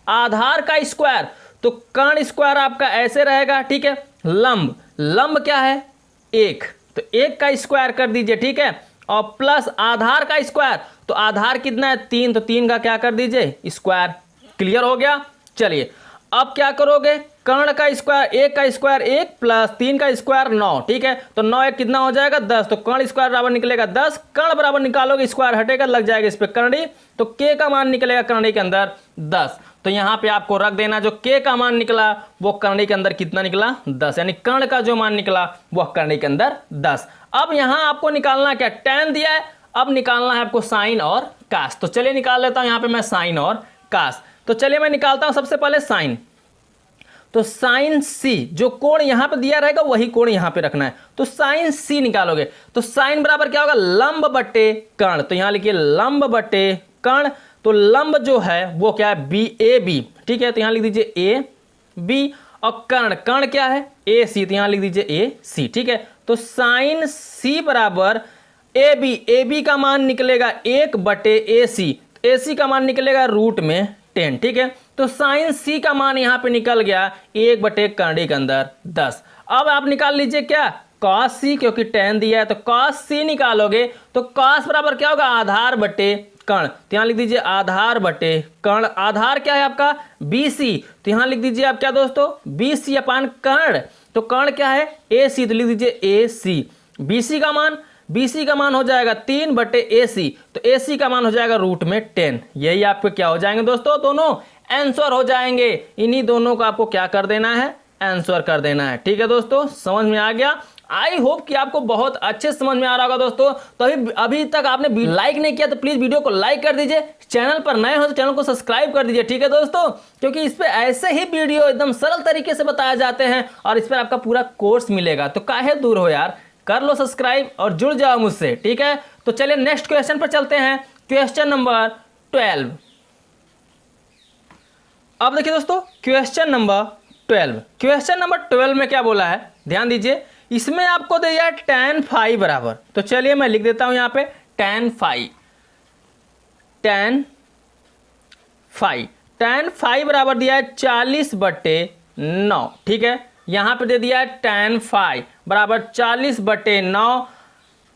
आधार का स्क्वायर, तो कर्ण स्क्वायर आपका ऐसे रहेगा, ठीक है। लंब क्या है 1, तो 1 का स्क्वायर कर दीजिए, ठीक है, और प्लस आधार का स्क्वायर, तो आधार कितना है 3, तो 3 का क्या कर दीजिए स्क्वायर। क्लियर हो गया। चलिए अब क्या करोगे, कर्ण का स्क्वायर 1 का स्क्वायर 1 प्लस 3 का स्क्वायर 9, ठीक है, तो 9 1 कितना हो जाएगा 10, तो कर्ण स्क्वायर बराबर निकलेगा 10, कर्ण बराबर निकालोगे स्क्वायर हटेगा लग जाएगा इस पे करणी, तो k का मान निकलेगा करणी के अंदर 10, तो यहाँ पे आपको रख देना जो k का मान निकला वो करणी के अंदर कितना निकला 10, यानी कर्ण का जो मान निकला वह करणी के अंदर 10। अब यहाँ आपको निकालना क्या, tan दिया है, अब निकालना है आपको साइन और कास। तो चलिए निकाल लेता हूं यहाँ पे मैं साइन और कास। तो चलिए मैं निकालता हूं सबसे पहले साइन। तो साइन सी, जो कोण यहां पे दिया रहेगा वही कोण यहां पे रखना है। तो साइन सी निकालोगे तो साइन बराबर क्या होगा, लंब बटे कर्ण। तो यहां लिखिए लंब बटे कर्ण। तो लंब जो है वो क्या है, बी ए बी, ठीक है। तो यहां लिख दीजिए ए बी, और कर्ण, कर्ण क्या है, ए सी। तो यहां लिख दीजिए ए सी, ठीक है। तो साइन सी बराबर ए बी का मान निकलेगा 1 बटे ए सी। ए सी का मान निकलेगा रूट में 10, ठीक है। तो साइन सी का मान यहां पे निकल गया 1 बटे कर्ण के अंदर 10। अब आप निकाल लीजिए क्या, कॉस सी, क्योंकि 10 दिया है तो कॉस सी निकालोगे तो कॉस बराबर क्या होगा, आधार बटे कर्ण। तो यहां लिख दीजिए आधार बटे कर्ण। आधार क्या है आपका, बी सी। तो यहां लिख दीजिए आप क्या दोस्तों, बी सी अपान कर्ण। तो कर्ण क्या है, ए सी। तो लिख दीजिए ए सी। बी सी का मान हो जाएगा 3 बटे ए सी। तो ए सी का मान हो जाएगा रूट में 10। यही आपके क्या हो जाएंगे दोस्तों, दोनों आंसर हो जाएंगे। इन्हीं दोनों को आपको क्या कर देना है, आंसर कर देना है। ठीक है दोस्तों, समझ में आ गया। आई होप कि आपको बहुत अच्छे समझ में आ रहा होगा दोस्तों। तो अभी तक आपने लाइक नहीं किया तो प्लीज वीडियो को लाइक कर दीजिए। चैनल पर नए हो तो चैनल को सब्सक्राइब कर दीजिए। ठीक है दोस्तों, क्योंकि इस पे ऐसे ही वीडियो एकदम सरल तरीके से बताए जाते हैं और इस पर आपका पूरा कोर्स मिलेगा। तो काहे दूर हो यार, कर लो सब्सक्राइब और जुड़ जाओ मुझसे। ठीक है, तो चलिए नेक्स्ट क्वेश्चन पर चलते हैं। Question number 12। अब देखिए दोस्तों, क्वेश्चन नंबर 12। क्वेश्चन नंबर 12 में क्या बोला है, ध्यान दीजिए। इसमें आपको दिया है tan फाई बराबर, तो चलिए मैं लिख देता हूं यहां पे tan फाई बराबर दिया है 40 बटे 9। ठीक है, यहां पे दे दिया है tan फाई बराबर 40 बटे 9।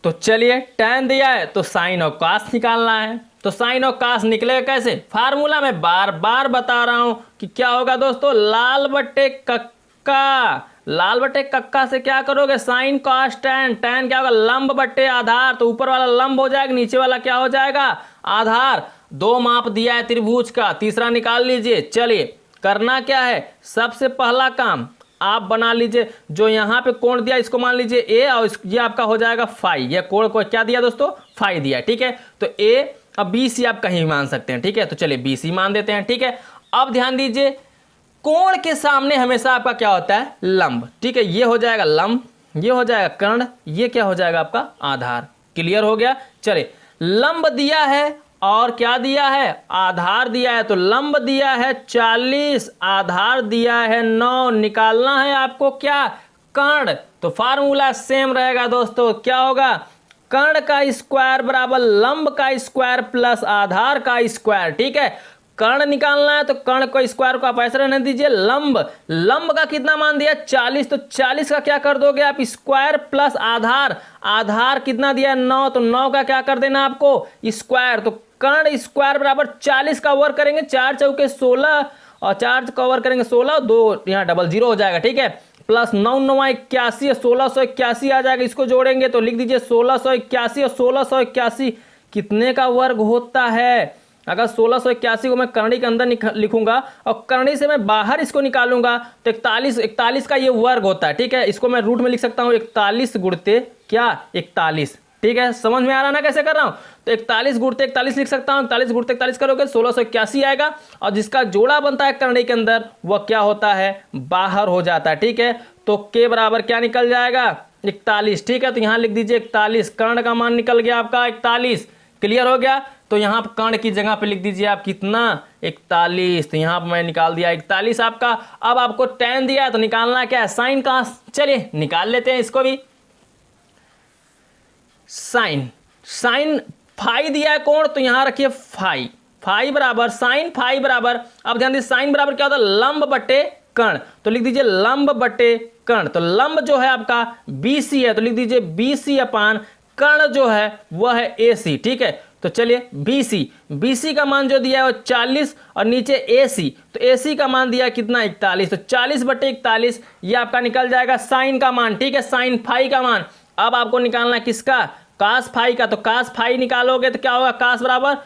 तो चलिए tan दिया है तो साइन और कास निकालना है। तो साइन और कास निकलेगा कैसे, फार्मूला में बार बार बता रहा हूं कि क्या होगा दोस्तों, लाल बटे कक्का। लाल बटे कक्का से क्या करोगे, साइन कास टैन। टैन क्या होगा, लंब बटे आधार। तो ऊपर वाला लंब हो जाएगा, नीचे वाला क्या हो जाएगा, आधार। 2 माप दिया है त्रिभुज का, तीसरा निकाल लीजिए। चलिए करना क्या है, सबसे पहला काम आप बना लीजिए, जो यहाँ पे कोण दिया इसको मान लीजिए ए, और ये आपका हो जाएगा फाई। ये कोण को क्या दिया दोस्तों, फाई दिया। ठीक है, तो ए, अब बी सी आप कहीं भी मान सकते हैं। ठीक है, तो चलिए बी सी मान देते हैं। ठीक है, अब ध्यान दीजिए, कोण के सामने हमेशा आपका क्या होता है, लंब। ठीक है, ये हो जाएगा लंब, ये हो जाएगा कर्ण, ये क्या हो जाएगा आपका आधार। क्लियर हो गया। चलिए लंब दिया है और क्या दिया है, आधार दिया है। तो लंब दिया है 40, आधार दिया है 9। निकालना है आपको क्या, कर्ण। तो फार्मूला सेम रहेगा दोस्तों, क्या होगा, कर्ण का स्क्वायर बराबर लंब का स्क्वायर प्लस आधार का स्क्वायर। ठीक है, कर्ण निकालना है तो कर्ण को स्क्वायर को आप ऐसे रहने दीजिए। लंब का कितना मान दिया, 40। तो 40 का क्या कर दोगे आप, स्क्वायर प्लस आधार। आधार कितना दिया, 9। तो 9 का क्या कर देना आपको, स्क्वायर। तो कर्ण स्क्वायर बराबर 40 का ओवर करेंगे, 4 चौके 16, और 4 का ओवर करेंगे 16, 2 यहाँ डबल 0 हो जाएगा। ठीक है, प्लस 9 9 81, 1681 आ जाएगा। इसको जोड़ेंगे तो लिख दीजिए 1681, और 1681 कितने का वर्ग होता है। अगर 1681 को मैं करणी के अंदर लिखूंगा और करणी से मैं बाहर इसको निकालूंगा तो 41 का ये वर्ग होता है। ठीक है, इसको मैं रूट में लिख सकता हूँ 41 गुणते क्या, 41। ठीक है, समझ में आ रहा ना कैसे कर रहा हूँ। तो 41 गुणते 41 लिख सकता हूँ। 41 गुणते 41 करोगे 1681 आएगा, और जिसका जोड़ा बनता है करणी के अंदर वह क्या होता है, बाहर हो जाता है। ठीक है, तो के बराबर क्या निकल जाएगा, 41। ठीक है, तो यहाँ लिख दीजिए 41, कर्ण का मान निकल गया आपका 41। क्लियर हो गया। तो यहाँ पर कर्ण की जगह पे लिख दीजिए आप कितना, 41। तो यहाँ पर मैं निकाल दिया 41 आपका। अब आपको tan दिया है तो निकालना क्या है, साइन का। चलिए निकाल लेते हैं इसको भी। साइन फाई दिया है कोण, तो यहाँ रखिए फाई बराबर साइन फाई बराबर, अब ध्यान दीजिए साइन बराबर क्या होता है, लंब बटे कर्ण। तो लिख दीजिए लंब बटे कर्ण। तो लंब जो है आपका BC है, तो लिख दीजिए BC अपान कर्ण जो है वह है AC। ठीक है, तो चलिए BC का मान जो दिया है वो 40, और नीचे AC, तो AC का मान दिया कितना, 41। तो 40 बटे 41 ये आपका निकल जाएगा साइन का मान। ठीक है, साइन फाई का मान। अब आपको निकालना है किसका, कास फाई का। तो कास फाई निकालोगे तो क्या होगा, कास बराबर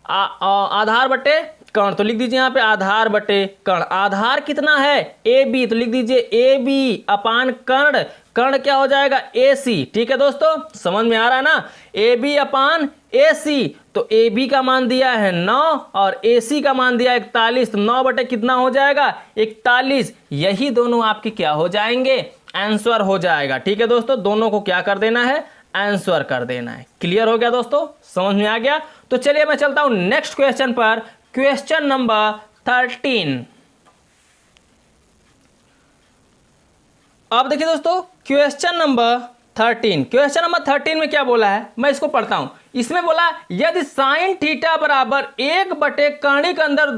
आधार बटे कर्ण। तो लिख दीजिए यहाँ पे आधार बटे कर्ण। आधार कितना है, AB, तो लिख दीजिए AB अपान कर्ण। कर्ण क्या हो जाएगा, AC। ठीक है दोस्तों, समझ में आ रहा है ना, AB अपान AC, तो AB का मान दिया है 9 और AC का मान दिया है 41, तो 9 बटे कितना हो जाएगा 41। यही दोनों आपके क्या हो जाएंगे, आंसर हो जाएगा। ठीक है दोस्तों, दोनों को क्या कर देना है, आंसर कर देना है। क्लियर हो गया दोस्तों, समझ में आ गया। तो चलिए मैं चलता हूं नेक्स्ट क्वेश्चन पर, क्वेश्चन नंबर 13। अब देखिए दोस्तों क्वेश्चन नंबर 13, क्वेश्चन नंबर 13 में क्या बोला है, मैं इसको पढ़ता हूं। इसमें बोला यदि साइन थीटा बराबर 1/कर्णिक अंदर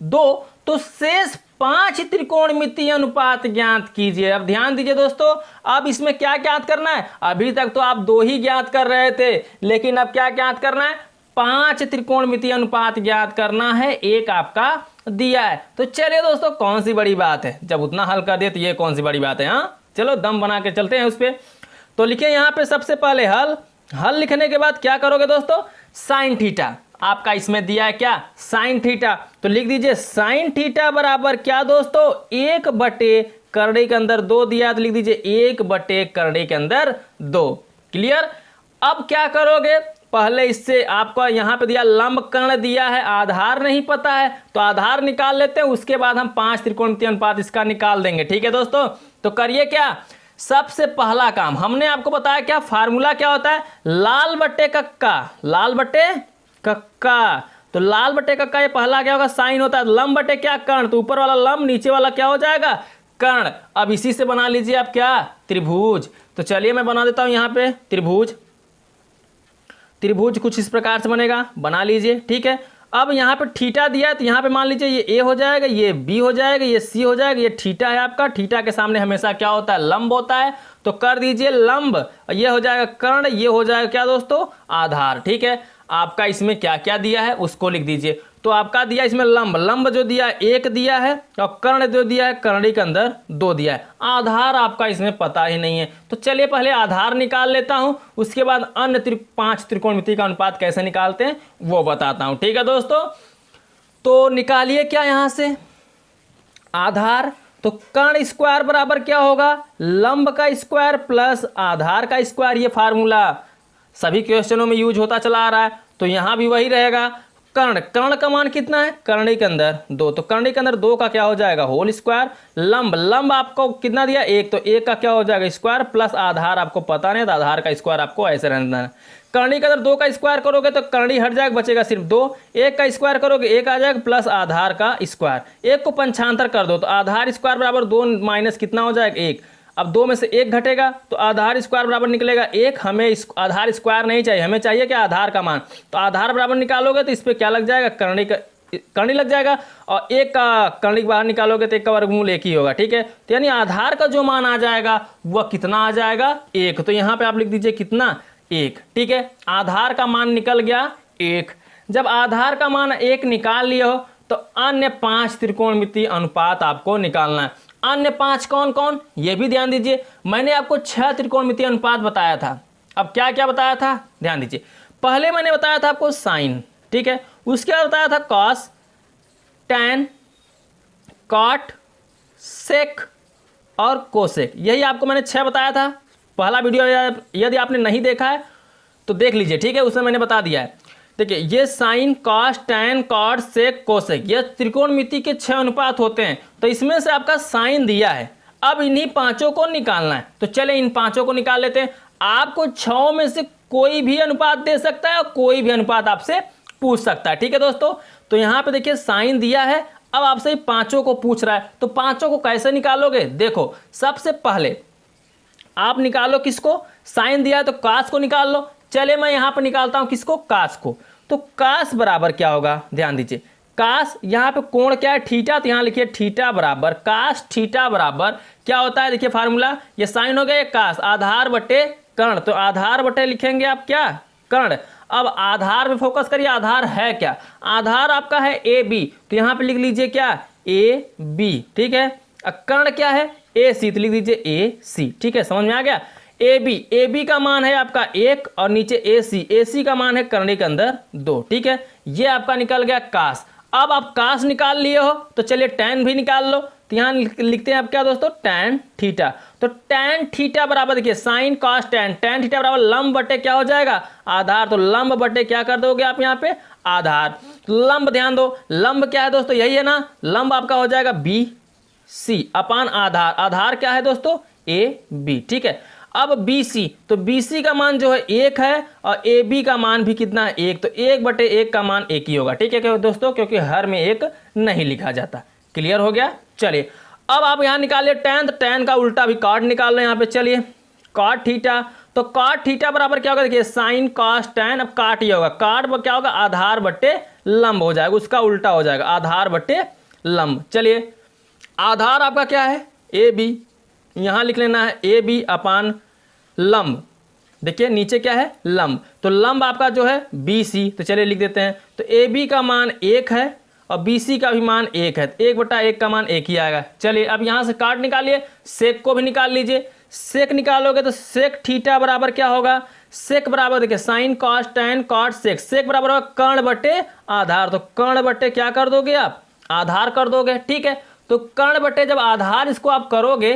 2 तो शेष 5 त्रिकोणमितीय अनुपात ज्ञात कीजिए। अब ध्यान दीजिए दोस्तों, अब इसमें क्या ज्ञात करना है, अभी तक तो आप 2 ही ज्ञात कर रहे थे, लेकिन अब क्या ज्ञात करना है, 5 त्रिकोणमितीय अनुपात ज्ञात करना है। एक आपका दिया है, तो चलिए दोस्तों कौन सी बड़ी बात है, जब उतना हल कर दिए तो ये कौन सी बड़ी बात है। हाँ चलो दम बना के चलते हैं उस पर। तो लिखिए यहाँ पे सबसे पहले हल लिखने के बाद क्या करोगे दोस्तों, साइन थीटा आपका इसमें दिया है क्या, साइन थीटा, तो लिख दीजिए साइन थीटा बराबर क्या दोस्तों 1/कर्णिक के अंदर 2 दिया, तो लिख दीजिए 1/कर्णिक के अंदर 2। क्लियर। अब क्या करोगे, पहले इससे आपका यहाँ पे दिया लंब कर्ण दिया है, आधार नहीं पता है तो आधार निकाल लेते हैं, उसके बाद हम 5 त्रिकोणमितीय अनुपात इसका निकाल देंगे। ठीक है दोस्तों, तो करिए क्या, सबसे पहला काम हमने आपको बताया क्या, फार्मूला क्या होता है, लाल बट्टे कक्का, लाल बट्टे कक्का, तो लाल बट्टे कक्का ये पहला क्या होगा, साइन होता है, लंब बट्टे क्या, कर्ण, तो ऊपर वाला लंब नीचे वाला क्या हो जाएगा, कर्ण। अब इसी से बना लीजिए आप क्या, त्रिभुज। तो चलिए मैं बना देता हूं यहाँ पे त्रिभुज। त्रिभुज कुछ इस प्रकार से बनेगा, बना लीजिए। ठीक है, अब यहाँ पे थीटा दिया है तो यहाँ पे मान लीजिए ये ए हो जाएगा, ये बी हो जाएगा, ये सी हो जाएगा, ये थीटा है आपका, थीटा के सामने हमेशा क्या होता है, लंब होता है, तो कर दीजिए लंब, ये हो जाएगा कर्ण, ये हो जाएगा क्या दोस्तों, आधार। ठीक है, आपका इसमें क्या क्या दिया है उसको लिख दीजिए। तो आपका दिया इसमें लंब, लंब जो दिया है 1 दिया है, और कर्ण जो दिया है कर्णिक के अंदर 2 दिया है, आधार आपका इसमें पता ही नहीं है। तो चलिए पहले आधार निकाल लेता हूं, उसके बाद अन्य 5 त्रिकोणमिति का अनुपात कैसे निकालते हैं वो बताता हूं। ठीक है दोस्तों, तो निकालिए क्या यहां से आधार, तो कर्ण स्क्वायर बराबर क्या होगा, लंब का स्क्वायर प्लस आधार का स्क्वायर। ये फार्मूला सभी क्वेश्चनों में यूज होता चला आ रहा है, तो यहां भी वही रहेगा। कर्ण, कर्ण का मान कितना है, कर्णिक के अंदर 2, तो कर्णिक के अंदर 2 का क्या हो जाएगा, होल स्क्वायर। लंब, लंब आपको कितना दिया 1, तो 1 का क्या हो जाएगा स्क्वायर, प्लस आधार आपको पता नहीं, तो आधार का स्क्वायर आपको ऐसे रहना है। कर्णी के अंदर 2 का स्क्वायर करोगे तो कर्णी हट जाएगा, बचेगा सिर्फ 2। 1 का स्क्वायर करोगे 1 आ जाएगा, प्लस आधार का स्क्वायर। 1 को पंचांतर कर दो तो आधार स्क्वायर बराबर 2 माइनस कितना हो जाएगा 1। अब 2 में से 1 घटेगा तो आधार स्क्वायर बराबर निकलेगा 1। हमें आधार स्क्वायर नहीं चाहिए, हमें चाहिए क्या, आधार का मान। तो आधार बराबर निकालोगे तो इस पर क्या लग जाएगा, कर्णी लग जाएगा, और 1 का कर्णी बाहर निकालोगे तो 1 का वर्गमूल 1 ही होगा। ठीक है, तो यानी आधार का जो मान आ जाएगा वह कितना आ जाएगा 1। तो यहाँ पे आप लिख दीजिए कितना 1। ठीक है, आधार का मान निकल गया 1। जब आधार का मान 1 निकाल लिए हो तो अन्य 5 त्रिकोणमितीय अनुपात आपको निकालना है। अन्य 5 कौन कौन, ये भी ध्यान दीजिए। मैंने आपको 6 त्रिकोणमितीय अनुपात बताया था। अब क्या क्या बताया था, ध्यान दीजिए। पहले मैंने बताया था आपको साइन, ठीक है, उसके बाद बताया था कॉस, टैन, कॉट, सेक और कोसेक। यही आपको मैंने 6 बताया था। पहला वीडियो यदि आपने नहीं देखा है तो देख लीजिए। ठीक है, उसमें मैंने बता दिया है। देखिए, ये sign, cos, tan, cot, sec, cosec, ये त्रिकोणमिति के 6 अनुपात होते हैं। तो इसमें से आपका साइन दिया है, अब इन्हीं 5 को निकालना है। तो चले इन 5 को निकाल लेते हैं। आपको 6 में से कोई भी अनुपात दे सकता है और कोई भी अनुपात आपसे पूछ सकता है। ठीक है दोस्तों, तो यहाँ पे देखिए साइन दिया है, अब आपसे 5 को पूछ रहा है। तो 5 को कैसे निकालोगे, देखो सबसे पहले आप निकालो किसको, साइन दिया है तो कास को निकाल लो। चले मैं यहाँ पर निकालता हूँ किसको, कास को। तो कास बराबर क्या होगा, ध्यान दीजिए। कास यहाँ पे कोण क्या है, थीटा, तो यहाँ लिखिए थीटा बराबर कास थीटा बराबर क्या होता है, देखिए फार्मूला, ये साइन हो गया, ये कास, आधार बटे कर्ण। तो आधार बटे लिखेंगे आप क्या, कर्ण। अब आधार पे फोकस करिए, आधार है क्या, आधार आपका है ए बी, तो यहाँ पे लिख लीजिए क्या, ए बी। ठीक है, कर्ण क्या है, ए सी, तो लिख दीजिए ए सी। ठीक है, समझ में आ गया। ए बी का मान है आपका 1 और नीचे ए सी का मान है कर्णी के अंदर 2। ठीक है, ये आपका निकल गया कास। अब आप कास निकाल लिए हो तो चलिए टैन भी निकाल लो। तो तो यहाँ लिखते हैं आप क्या दोस्तों, tan थीटा। तो tan थीटा बराबर देखिए sin cos tan थीटा बराबर लंब बटे क्या हो जाएगा, आधार। तो लंब बटे क्या कर दोगे आप यहाँ पे, आधार। लंब ध्यान दो, लंब क्या है दोस्तों, यही है ना, लंब आपका हो जाएगा बी सी अपान आधार। आधार क्या है दोस्तों, ए बी, ठीक है। अब बी सी, तो बी सी का मान जो है 1 है और ए बी का मान भी कितना है 1, तो 1/1 का मान 1 ही होगा, ठीक है क्या दोस्तों, क्योंकि हर में 1 नहीं लिखा जाता। क्लियर हो गया। चलिए अब आप यहाँ निकालिए tan, तो tan का उल्टा भी cot निकाल रहे हैं यहाँ पे। चलिए cot थीटा, तो cot थीटा बराबर क्या होगा, देखिए sin cos tan, अब काट ही होगा, काट क्या होगा, आधार बटे लंब हो जाएगा, उसका उल्टा हो जाएगा, आधार बटे लंब। चलिए आधार आपका क्या है, ए बी, यहाँ लिख लेना है ए बी अपान लंब, देखिए नीचे क्या है लंब, तो लंब आपका जो है बी सी, तो चलिए लिख देते हैं। तो ए बी का मान 1 है और बी सी का भी मान 1 है, 1/1 का मान 1 ही आएगा। चलिए अब यहाँ से काट निकालिए, सेक को भी निकाल लीजिए। सेक निकालोगे तो सेक थीटा बराबर क्या होगा, सेक बराबर देखिए sin cos tan cot sec, sec बराबर होगा कर्ण बटे आधार, तो कर्ण बटे क्या कर दोगे आप, आधार कर दोगे, ठीक है। तो कर्ण बटे जब आधार इसको आप करोगे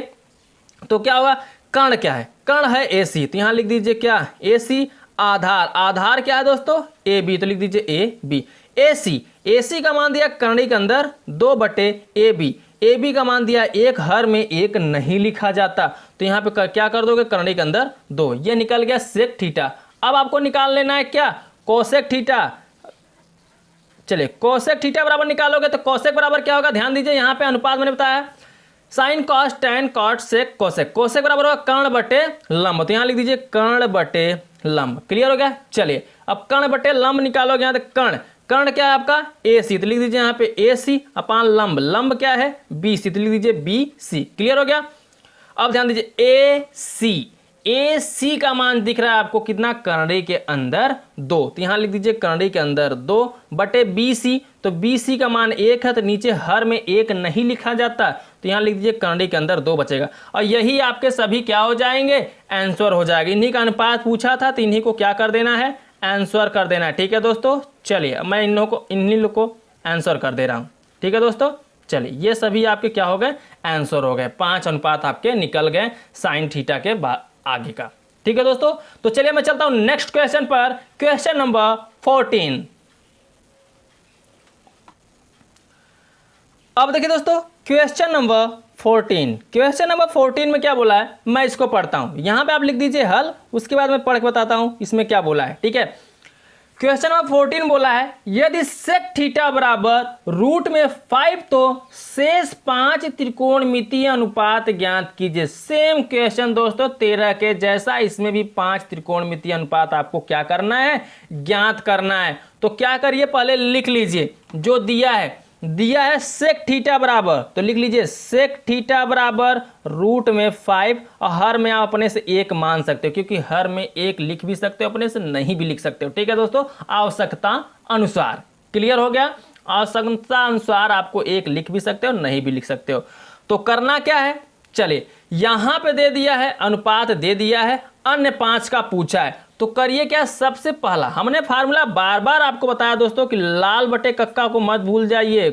तो क्या होगा, कर्ण क्या है, कर्ण है ए सी, तो यहाँ लिख दीजिए क्या ए सी, आधार, आधार क्या है दोस्तों ए बी, तो लिख दीजिए ए बी। ए सी का मान दिया कर्णी के अंदर 2/AB, ए बी का मान दिया 1, हर में 1 नहीं लिखा जाता, तो यहाँ पे क्या कर दोगे, कर्णी के अंदर 2, ये निकल गया सेक थीटा। अब आपको निकाल लेना है क्या, कोसेक थीटा। चलिए कोसेक थीटा बराबर निकालोगे तो कोसेक बराबर क्या होगा, ध्यान दीजिए यहाँ पे अनुपात मैंने बताया, sine cos tan cot sec cosec, cosec बराबर होगा कर्ण बटे लंब, तो यहाँ लिख दीजिए कर्ण बटे लंब। क्लियर हो गया। चलिए अब कर्ण बटे लंब निकालोगे, यहाँ तक कर्ण, कर्ण क्या है आपका ए सी, तो लिख दीजिए यहाँ पे ए सी अपान लंब, लंब क्या है बी सी, तो लिख दीजिए बी सी। क्लियर हो गया। अब ध्यान दीजिए ए सी का मान दिख रहा है आपको कितना, कर्णी के अंदर 2, तो यहाँ लिख दीजिए कर्णी के अंदर 2/BC, तो BC का मान 1 है, तो नीचे हर में 1 नहीं लिखा जाता, तो यहाँ लिख दीजिए कर्णी के अंदर 2 बचेगा, और यही आपके सभी क्या हो जाएंगे, आंसर हो जाएगा। इन्हीं का अनुपात पूछा था तो इन्हीं को क्या कर देना है, आंसर कर देना है, ठीक है दोस्तों। चलिए मैं इन्हीं लोग को आंसर कर दे रहा हूँ, ठीक है दोस्तों। चलिए ये सभी आपके क्या हो गए, आंसर हो गए, 5 अनुपात आपके निकल गए साइन थीटा के आगे का, ठीक है दोस्तों। तो चलिए मैं चलता हूं नेक्स्ट क्वेश्चन पर, क्वेश्चन नंबर 14। अब देखिए दोस्तों क्वेश्चन नंबर 14, क्वेश्चन नंबर 14 में क्या बोला है, मैं इसको पढ़ता हूं, यहां पे आप लिख दीजिए हल, उसके बाद मैं पढ़ के बताता हूं इसमें क्या बोला है, ठीक है। क्वेश्चन नंबर 14 बोला है, यदि सेक थीटा बराबर रूट में 5 तो शेष 5 त्रिकोणमितीय अनुपात ज्ञात कीजिए। सेम क्वेश्चन दोस्तों 13 के जैसा, इसमें भी 5 त्रिकोणमितीय अनुपात आपको क्या करना है, ज्ञात करना है। तो क्या करिए, पहले लिख लीजिए जो दिया है सेक थीटा बराबर, तो लिख लीजिए सेक थीटा बराबर रूट में 5, और हर में आप अपने से 1 मान सकते हो, क्योंकि हर में 1 लिख भी सकते हो, अपने से नहीं भी लिख सकते हो, ठीक है दोस्तों, आवश्यकता अनुसार। क्लियर हो गया। आवश्यकता अनुसार आपको 1 लिख भी सकते हो, नहीं भी लिख सकते हो। तो करना क्या है, चलिए यहां पे दे दिया है, अनुपात दे दिया है, अन्य 5 का पूछा है, तो करिए क्या, सबसे पहला हमने फार्मूला बार बार आपको बताया दोस्तों कि लाल बटे कक्का को मत भूल जाइए,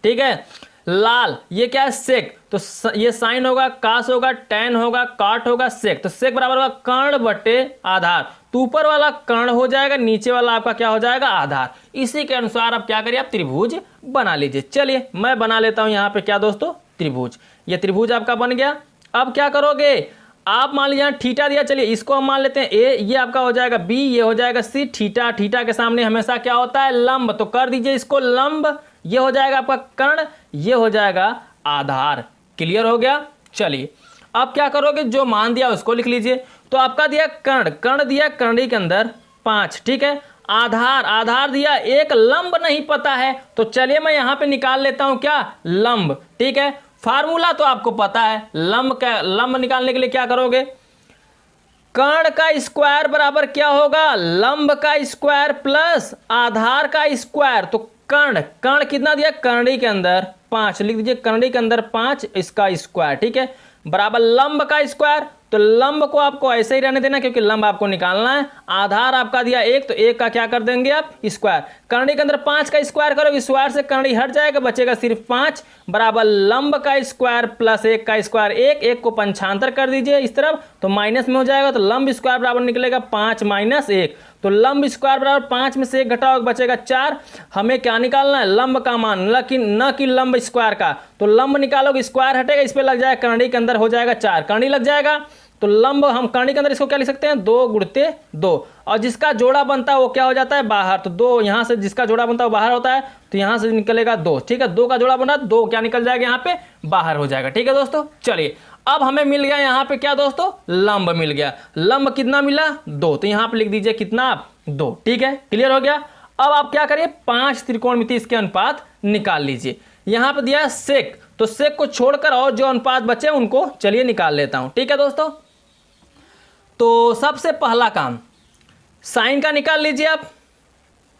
ठीक है। लाल ये क्या है सेक, तो ये साइन होगा, कास होगा, टैन होगा, काट होगा, सेक, तो सेक बराबर होगा कर्ण बटे आधार, तो ऊपर वाला कर्ण हो जाएगा, नीचे वाला आपका क्या हो जाएगा आधार। इसी के अनुसार आप क्या करिए, आप त्रिभुज बना लीजिए। चलिए मैं बना लेता हूं यहाँ पे क्या दोस्तों, त्रिभुज। ये त्रिभुज आपका बन गया। अब क्या करोगे आप, मान लीजिए थीटा दिया, चलिए इसको हम मान लेते हैं ए, ये आपका हो जाएगा बी, ये हो जाएगा सी। थीटा, थीटा के सामने हमेशा क्या होता है, लंब, तो कर दीजिए इसको लंब, ये हो जाएगा आपका कर्ण, ये हो जाएगा आधार। क्लियर हो गया। चलिए अब क्या करोगे, जो मान दिया उसको लिख लीजिए। तो आपका दिया कर्ण, कर्ण दिया कर्णी के अंदर 5, ठीक है। आधार, आधार दिया 1, लंब नहीं पता है, तो चलिए मैं यहां पे निकाल लेता हूं क्या, लंब, ठीक है। फार्मूला तो आपको पता है, लंब निकालने के लिए क्या करोगे, कर्ण का स्क्वायर बराबर क्या होगा, लंब का स्क्वायर प्लस आधार का स्क्वायर। तो कर्ण कितना दिया, कर्णी के अंदर 5, लिख दीजिए कर्णी के अंदर 5, इसका स्क्वायर, ठीक है, बराबर लंब का स्क्वायर, तो लंब को आपको ऐसे ही रहने देना, क्योंकि लंब आपको निकालना है। आधार आपका दिया 1, तो 1 का क्या कर देंगे आप स्क्वायर। करनी के अंदर 5 का स्क्वायर करोगे, स्क्वायर से करनी हट जाएगा, बचेगा सिर्फ 5 बराबर लंब का स्क्वायर प्लस 1 का स्क्वायर। 1 को पंचांतर कर दीजिए इस तरफ, तो माइनस में हो जाएगा, तो लंब स्क्वायर बराबर निकलेगा 5 - 1। तो लंब स्क्वायर बराबर 5 में से 1 घटाओगे बचेगा 4। हमें क्या निकालना है, लंब का मान, न कि लंब स्क्वायर का। तो लंब निकालोगे, स्क्वायर हटेगा, इस पे लग जाएगा, करनी के अंदर हो जाएगा 4, करनी लग जाएगा। तो लंब हम करनी के अंदर इसको क्या लिख सकते हैं, 2 × 2, और जिसका जोड़ा बनता है वो क्या हो जाता है, बाहर। तो 2 यहाँ से जिसका जोड़ा बनता है वो बाहर होता है, तो यहाँ से निकलेगा 2। ठीक है, 2 का जोड़ा बना, 2 क्या निकल जाएगा यहाँ पे, बाहर हो जाएगा। ठीक है दोस्तों, चलिए अब हमें मिल गया यहाँ पे क्या दोस्तों, लंब मिल गया। लंब कितना मिला, 2, तो यहाँ पे लिख दीजिए कितना, 2। ठीक है, क्लियर हो गया। अब आप क्या करिए, 5 त्रिकोणमिति इसके अनुपात निकाल लीजिए। यहाँ पे दिया है सेक, तो सेक को छोड़कर और जो अनुपात बचे उनको चलिए निकाल लेता हूँ। ठीक है दोस्तों, तो सबसे पहला काम साइन का निकाल लीजिए आप।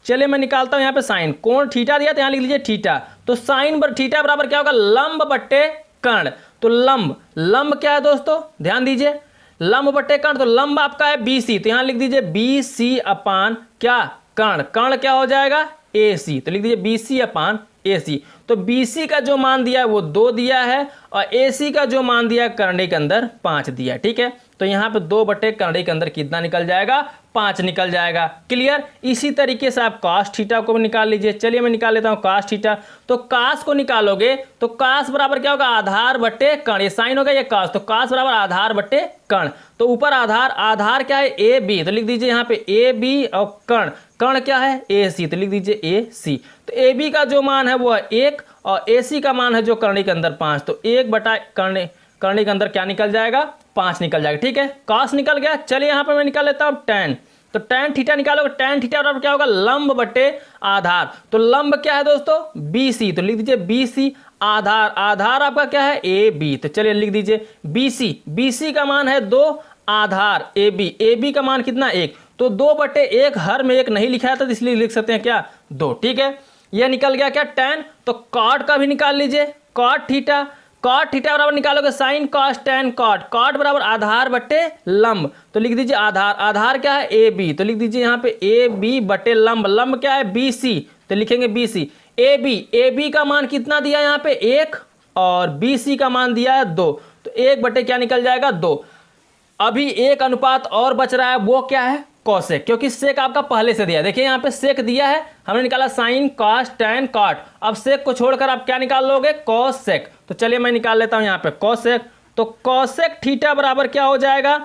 चलिए मैं निकालता हूं यहाँ पे साइन। कोण थीटा दिया, तो यहाँ लिख लीजिए थीटा। तो साइन बर थीटा बराबर क्या होगा, लंब बट्टे कर्ण। तो लंब क्या है दोस्तों, ध्यान दीजिए, लंब बट्टे कर्ण। तो लंब आपका है BC, तो यहाँ लिख दीजिए BC अपान क्या, कर्ण। कर्ण क्या हो जाएगा, AC, तो लिख दीजिए BC अपान AC। तो BC का जो मान दिया है वो 2 दिया है, और AC का जो मान दिया है करनी के अंदर 5 दिया। ठीक है, तो यहाँ पे 2 बटे करनी के अंदर कितना निकल जाएगा, 5 निकल जाएगा। क्लियर। इसी तरीके से आप cos थीटा को भी निकाल लीजिए। चलिए मैं निकाल लेता हूँ cos थीटा। तो cos को निकालोगे तो cos बराबर क्या होगा, आधार बट्टे कर्ण। ये साइन होगा, ये cos, तो cos बराबर आधार बट्टे कर्ण। तो ऊपर आधार क्या है, AB, तो लिख दीजिए यहाँ पे AB, और कर्ण क्या है, AC, तो लिख दीजिए AC। तो AB का जो मान है वो है 1, और AC का मान है जो करनी के अंदर 5, तो 1 बटा करनी के अंदर क्या निकल जाएगा, 5 निकल जाएगा। ठीक है, cos निकल गया। चलिए यहाँ पे मैं निकाल लेता हूँ tan। तो tan थीटा निकालोगे, tan थीटा बराबर क्या होगा, लंब बटे आधार। तो लंब क्या है दोस्तों, BC, तो लिख दीजिए BC। आधार आपका क्या है, AB, तो चलिए लिख दीजिए BC का मान है 2, आधार AB का मान कितना, 1। तो 2 बटे 1, हर में 1 नहीं लिखा था, इसलिए लिख सकते हैं क्या, 2। ठीक है, यह निकल गया क्या, tan। तो cot का भी निकाल लीजिए, cot थीटा बराबर निकालोगे साइन cos tan cot बराबर आधार बट्टे लंब। तो लिख दीजिए आधार क्या है, AB, तो लिख दीजिए यहाँ पे AB बटे लंब क्या है, BC, तो लिखेंगे BC। AB का मान कितना दिया यहाँ पे, 1, और BC का मान दिया है 2, तो 1 बटे क्या निकल जाएगा, 2। अभी एक अनुपात और बच रहा है, वो क्या है, कोसेक, क्योंकि सेक आपका पहले से दिया है। देखिए यहाँ पे सेक दिया है, हमने निकाला साइन cos tan cot। अब सेक को छोड़कर आप क्या निकाल लोगे, कोसेक। तो चलिए मैं निकाल लेता हूँ यहाँ पे कोसेक। तो कोसेक थीटा बराबर क्या हो जाएगा,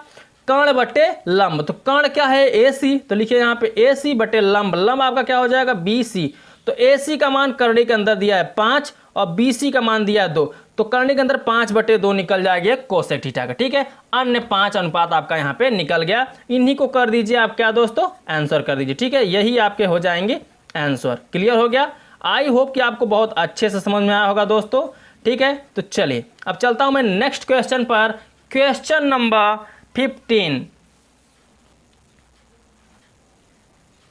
कर्ण बटे लंब। तो कर्ण क्या है, AC, तो लिखिए यहाँ पे AC बटे लंब आपका क्या हो जाएगा, BC। तो AC का मान करनी के अंदर दिया है 5, और BC का मान दिया है 2, तो करनी के अंदर 5 बटे 2 निकल जाएगा कोसेक थीटा का। ठीक है, अन्य 5 अनुपात आपका यहाँ पे निकल गया। इन्हीं को कर दीजिए आप क्या दोस्तों, आंसर कर दीजिए। ठीक है, यही आपके हो जाएंगे आंसर। क्लियर हो गया। आई होप कि आपको बहुत अच्छे से समझ में आया होगा दोस्तों। ठीक है, तो चलिए अब चलता हूँ मैं नेक्स्ट क्वेश्चन पर, क्वेश्चन नंबर 15।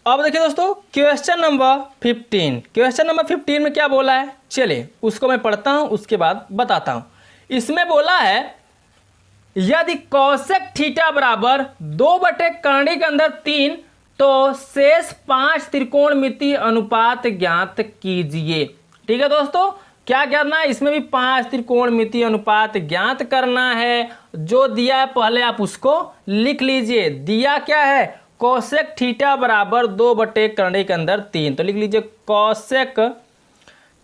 अब देखिए दोस्तों, क्वेश्चन नंबर 15 में क्या बोला है, चलिए उसको मैं पढ़ता हूं, उसके बाद बताता हूं। इसमें बोला है यदि कोसेक थीटा बराबर 2 बटे करनी के अंदर 3, तो शेष 5 त्रिकोणमितीय अनुपात ज्ञात कीजिए। ठीक है दोस्तों, क्या करना है, इसमें भी 5 त्रिकोणमितीय अनुपात ज्ञात करना है। जो दिया है पहले आप उसको लिख लीजिए। दिया क्या है, कोसेक थीटा बराबर 2 बटे करनी के अंदर 3, तो लिख लीजिए कोसेक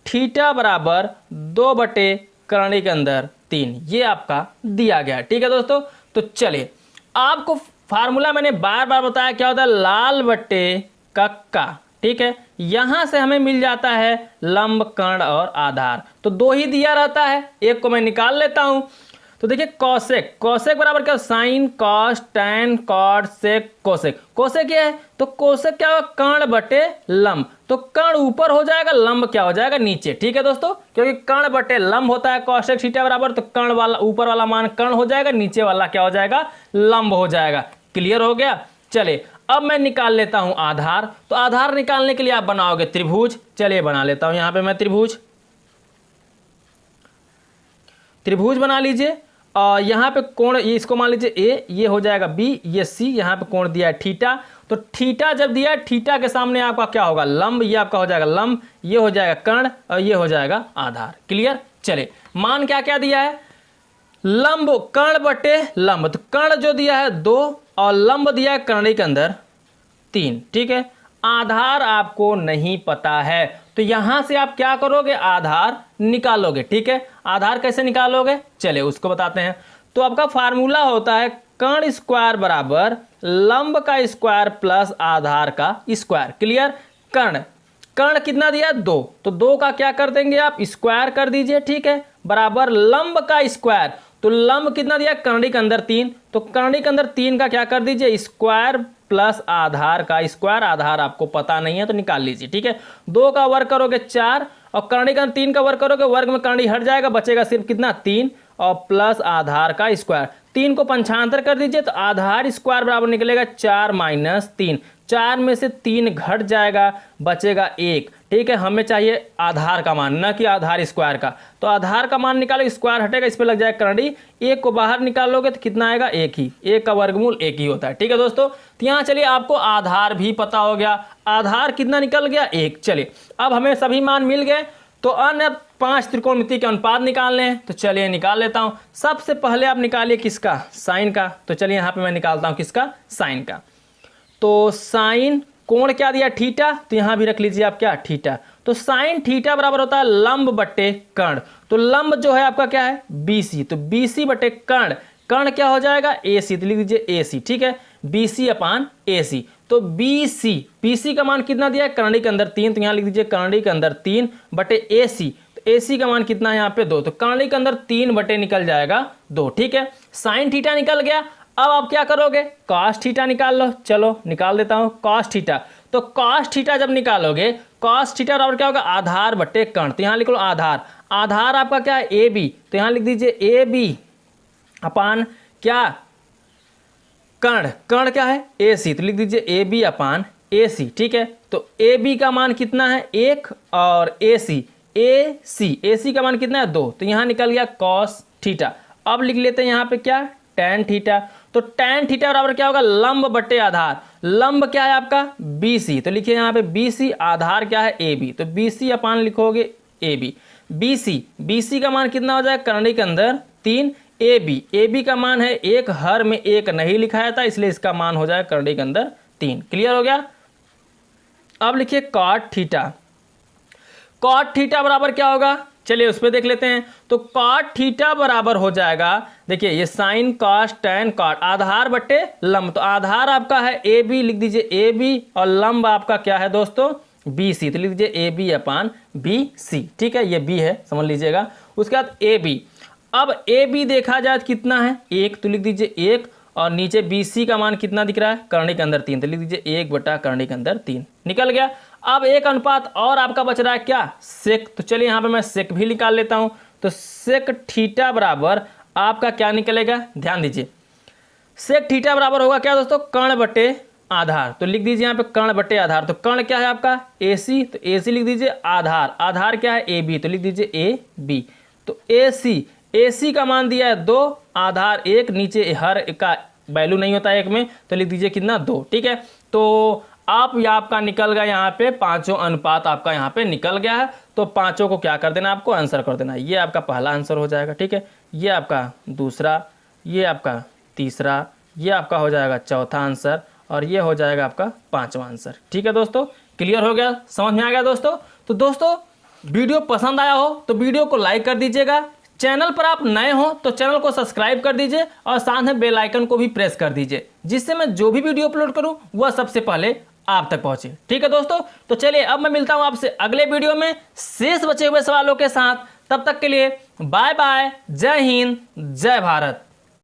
थीटा बराबर 2 बटे करनी के अंदर 3, ये आपका दिया गया। ठीक है दोस्तों, तो चलिए आपको फार्मूला मैंने बार बार बताया, क्या होता है, लाल बट्टे कक्का। ठीक है, यहां से हमें मिल जाता है लंब, कर्ण और आधार। तो 2 ही दिया रहता है, एक को मैं निकाल लेता हूं। तो देखिए कोसेक बराबर क्या, sine cos tan cot sec cosec क्या है, तो कोसेक क्या होगा, कर्ण बटे लंब। तो कर्ण ऊपर हो जाएगा, लंब क्या हो जाएगा, नीचे। ठीक है दोस्तों, क्योंकि कर्ण बटे लंब होता है कोसेक थीटा बराबर, तो कर्ण वाला ऊपर वाला मान कर्ण हो जाएगा, नीचे वाला क्या हो जाएगा, लंब हो जाएगा। क्लियर हो गया। चलिए अब मैं निकाल लेता हूं आधार। तो आधार निकालने के लिए आप बनाओगे त्रिभुज। चलिए बना लेता हूं यहां पे मैं त्रिभुज बना लीजिए। यहाँ पे कोण, इसको मान लीजिए ए, ये हो जाएगा बी, ये सी, यहाँ पे कोण दिया है थीटा। तो थीटा जब दिया है, थीटा के सामने आपका क्या होगा, लंब, ये आपका हो जाएगा लंब, ये हो जाएगा कर्ण और ये हो जाएगा आधार। क्लियर। चले, मान क्या क्या दिया है, लंब कर्ण बटे लंब, तो कर्ण जो दिया है 2 और लंब दिया है कर्णी के अंदर 3। ठीक है, आधार आपको नहीं पता है तो यहां से आप क्या करोगे, आधार निकालोगे। ठीक है, आधार कैसे निकालोगे, चले उसको बताते हैं। तो आपका फार्मूला होता है कर्ण स्क्वायर बराबर लंब का स्क्वायर प्लस आधार का स्क्वायर। क्लियर। कर्ण, कर्ण कितना दिया है 2, तो 2 का क्या कर देंगे आप, स्क्वायर कर दीजिए। ठीक है, बराबर लंब का स्क्वायर, तो लंब कितना दिया, कर्णी के अंदर 3, तो कर्णी के अंदर 3 का क्या कर दीजिए, स्क्वायर प्लस आधार का स्क्वायर। आधार आपको पता नहीं है तो निकाल लीजिए। ठीक है, 2 का वर्ग करोगे 4 और कर्णी का 3 का वर्ग करोगे, वर्ग में कर्णी हट जाएगा, बचेगा सिर्फ कितना 3 और प्लस आधार का स्क्वायर। 3 को पंचांतर कर दीजिए तो आधार स्क्वायर बराबर निकलेगा 4 माइनस 3, 4 में से 3 घट जाएगा, बचेगा 1। ठीक है, हमें चाहिए आधार का मान, न कि आधार स्क्वायर का। तो आधार का मान निकालो, स्क्वायर हटेगा, इस पर लग जाएगा कर्णी, 1 को बाहर निकालोगे तो कितना आएगा, 1 ही, 1 का वर्गमूल 1 ही होता है। ठीक है दोस्तों, तो यहाँ चलिए आपको आधार भी पता हो गया, आधार कितना निकल गया, 1। चलिए अब हमें सभी मान मिल गए, तो अन्य 5 त्रिकोणमिति के अनुपात निकालने हैं। तो चलिए निकाल लेता हूँ। सबसे पहले आप निकालिए किसका, साइन का। तो चलिए यहाँ पे मैं निकालता हूँ किसका, साइन का। तो साइन कोण क्या दिया, थीटा, तो यहाँ भी रख लीजिए आप क्या, थीटा। तो साइन थीटा बराबर होता है लंब बट्टे कर्ण। तो लंब जो है आपका क्या है, BC, तो BC बट्टे कर्ण, कर्ण क्या हो जाएगा, AC, तो लिख दीजिए AC। ठीक है, BC अपान AC। तो BC का मान कितना दिया है, कर्णी के अंदर 3, तो यहाँ लिख दीजिए कर्णी के अंदर 3 बटे AC, तो AC का मान कितना है यहाँ पे 2, तो कर्णी के अंदर 3 बटे निकल जाएगा 2। ठीक है, साइन थीटा निकल गया। अब आप क्या करोगे, कॉस थीटा निकाल लो। चलो निकाल देता हूँ कॉस थीटा। तो कॉस थीटा जब निकालोगे, कॉस थीटा बराबर क्या होगा, आधार बटे कर्ण, तो यहाँ लिख लो आधार, आधार आपका क्या है AB, तो यहाँ लिख दीजिए AB अपान क्या, कर्ण, कर्ण क्या है AC, तो लिख दीजिए AB अपान AC। ठीक है, तो AB का मान कितना है 1 और AC का मान कितना है 2, तो यहाँ निकल गया कॉस थीटा। अब लिख लेते हैं यहाँ पे क्या, टैन थीटा। तो टैन थीटा बराबर क्या होगा, लंब बटे आधार, लंब क्या है आपका BC, तो लिखिए यहाँ पे BC, आधार क्या है AB, तो BC अपान लिखोगे AB। BC का मान कितना हो जाएगा, कर्णी के अंदर 3, AB का मान है 1, हर में 1 नहीं लिखाया था इसलिए इसका मान हो जाएगा कर्णी के अंदर 3। क्लियर हो गया। अब लिखिए कॉट थीटा, कॉट थीटा बराबर क्या होगा, चलिए उस पर देख लेते हैं। तो कॉट थीटा बराबर हो जाएगा, देखिए ये साइन कॉस टैन कॉट, आधार बट्टे लंब, तो आधार आपका है AB, लिख दीजिए AB और लंब आपका क्या है दोस्तों BC, तो लिख दीजिए AB अपान BC। ठीक है, ये B है समझ लीजिएगा। उसके बाद AB, अब AB देखा जाए तो कितना है 1, तो लिख दीजिए 1 और नीचे BC का मान कितना दिख रहा है, कर्णी के अंदर 3, तो लिख दीजिए 1 बटा कर्णी के अंदर 3, निकल गया। अब एक अनुपात और आपका बच रहा है क्या, सेक, तो चलिए यहाँ पे मैं सेक भी निकाल लेता हूँ। तो सेक थीटा बराबर आपका क्या निकलेगा, ध्यान दीजिए, सेक थीटा बराबर होगा क्या दोस्तों, कर्ण बटे आधार, तो लिख दीजिए यहाँ पे कर्ण बटे आधार। तो कर्ण क्या है आपका AC, तो AC लिख दीजिए, आधार, आधार क्या है AB, तो लिख दीजिए AB। तो AC का मान दिया है 2, आधार 1, नीचे हर का वैल्यू नहीं होता 1 में, तो लिख दीजिए कितना 2। ठीक है, तो आप या आपका निकल गया यहाँ पे 5 अनुपात आपका यहाँ पे निकल गया है। तो 5 को क्या कर देना, आपको आंसर कर देना। ये आपका पहला आंसर हो जाएगा। ठीक है, ये आपका दूसरा, ये आपका तीसरा, ये आपका हो जाएगा चौथा आंसर और ये हो जाएगा आपका 5वां आंसर। ठीक है दोस्तों, क्लियर हो गया, समझ में आ गया दोस्तों। तो दोस्तों वीडियो पसंद आया हो तो वीडियो को लाइक कर दीजिएगा, चैनल पर आप नए हो तो चैनल को सब्सक्राइब कर दीजिए और साथ में बेल आइकन को भी प्रेस कर दीजिए, जिससे मैं जो भी वीडियो अपलोड करूं वह सबसे पहले आप तक पहुंचे। ठीक है दोस्तों, तो चलिए अब मैं मिलता हूं आपसे अगले वीडियो में शेष बचे हुए सवालों के साथ। तब तक के लिए बाय बाय, जय हिंद, जय भारत।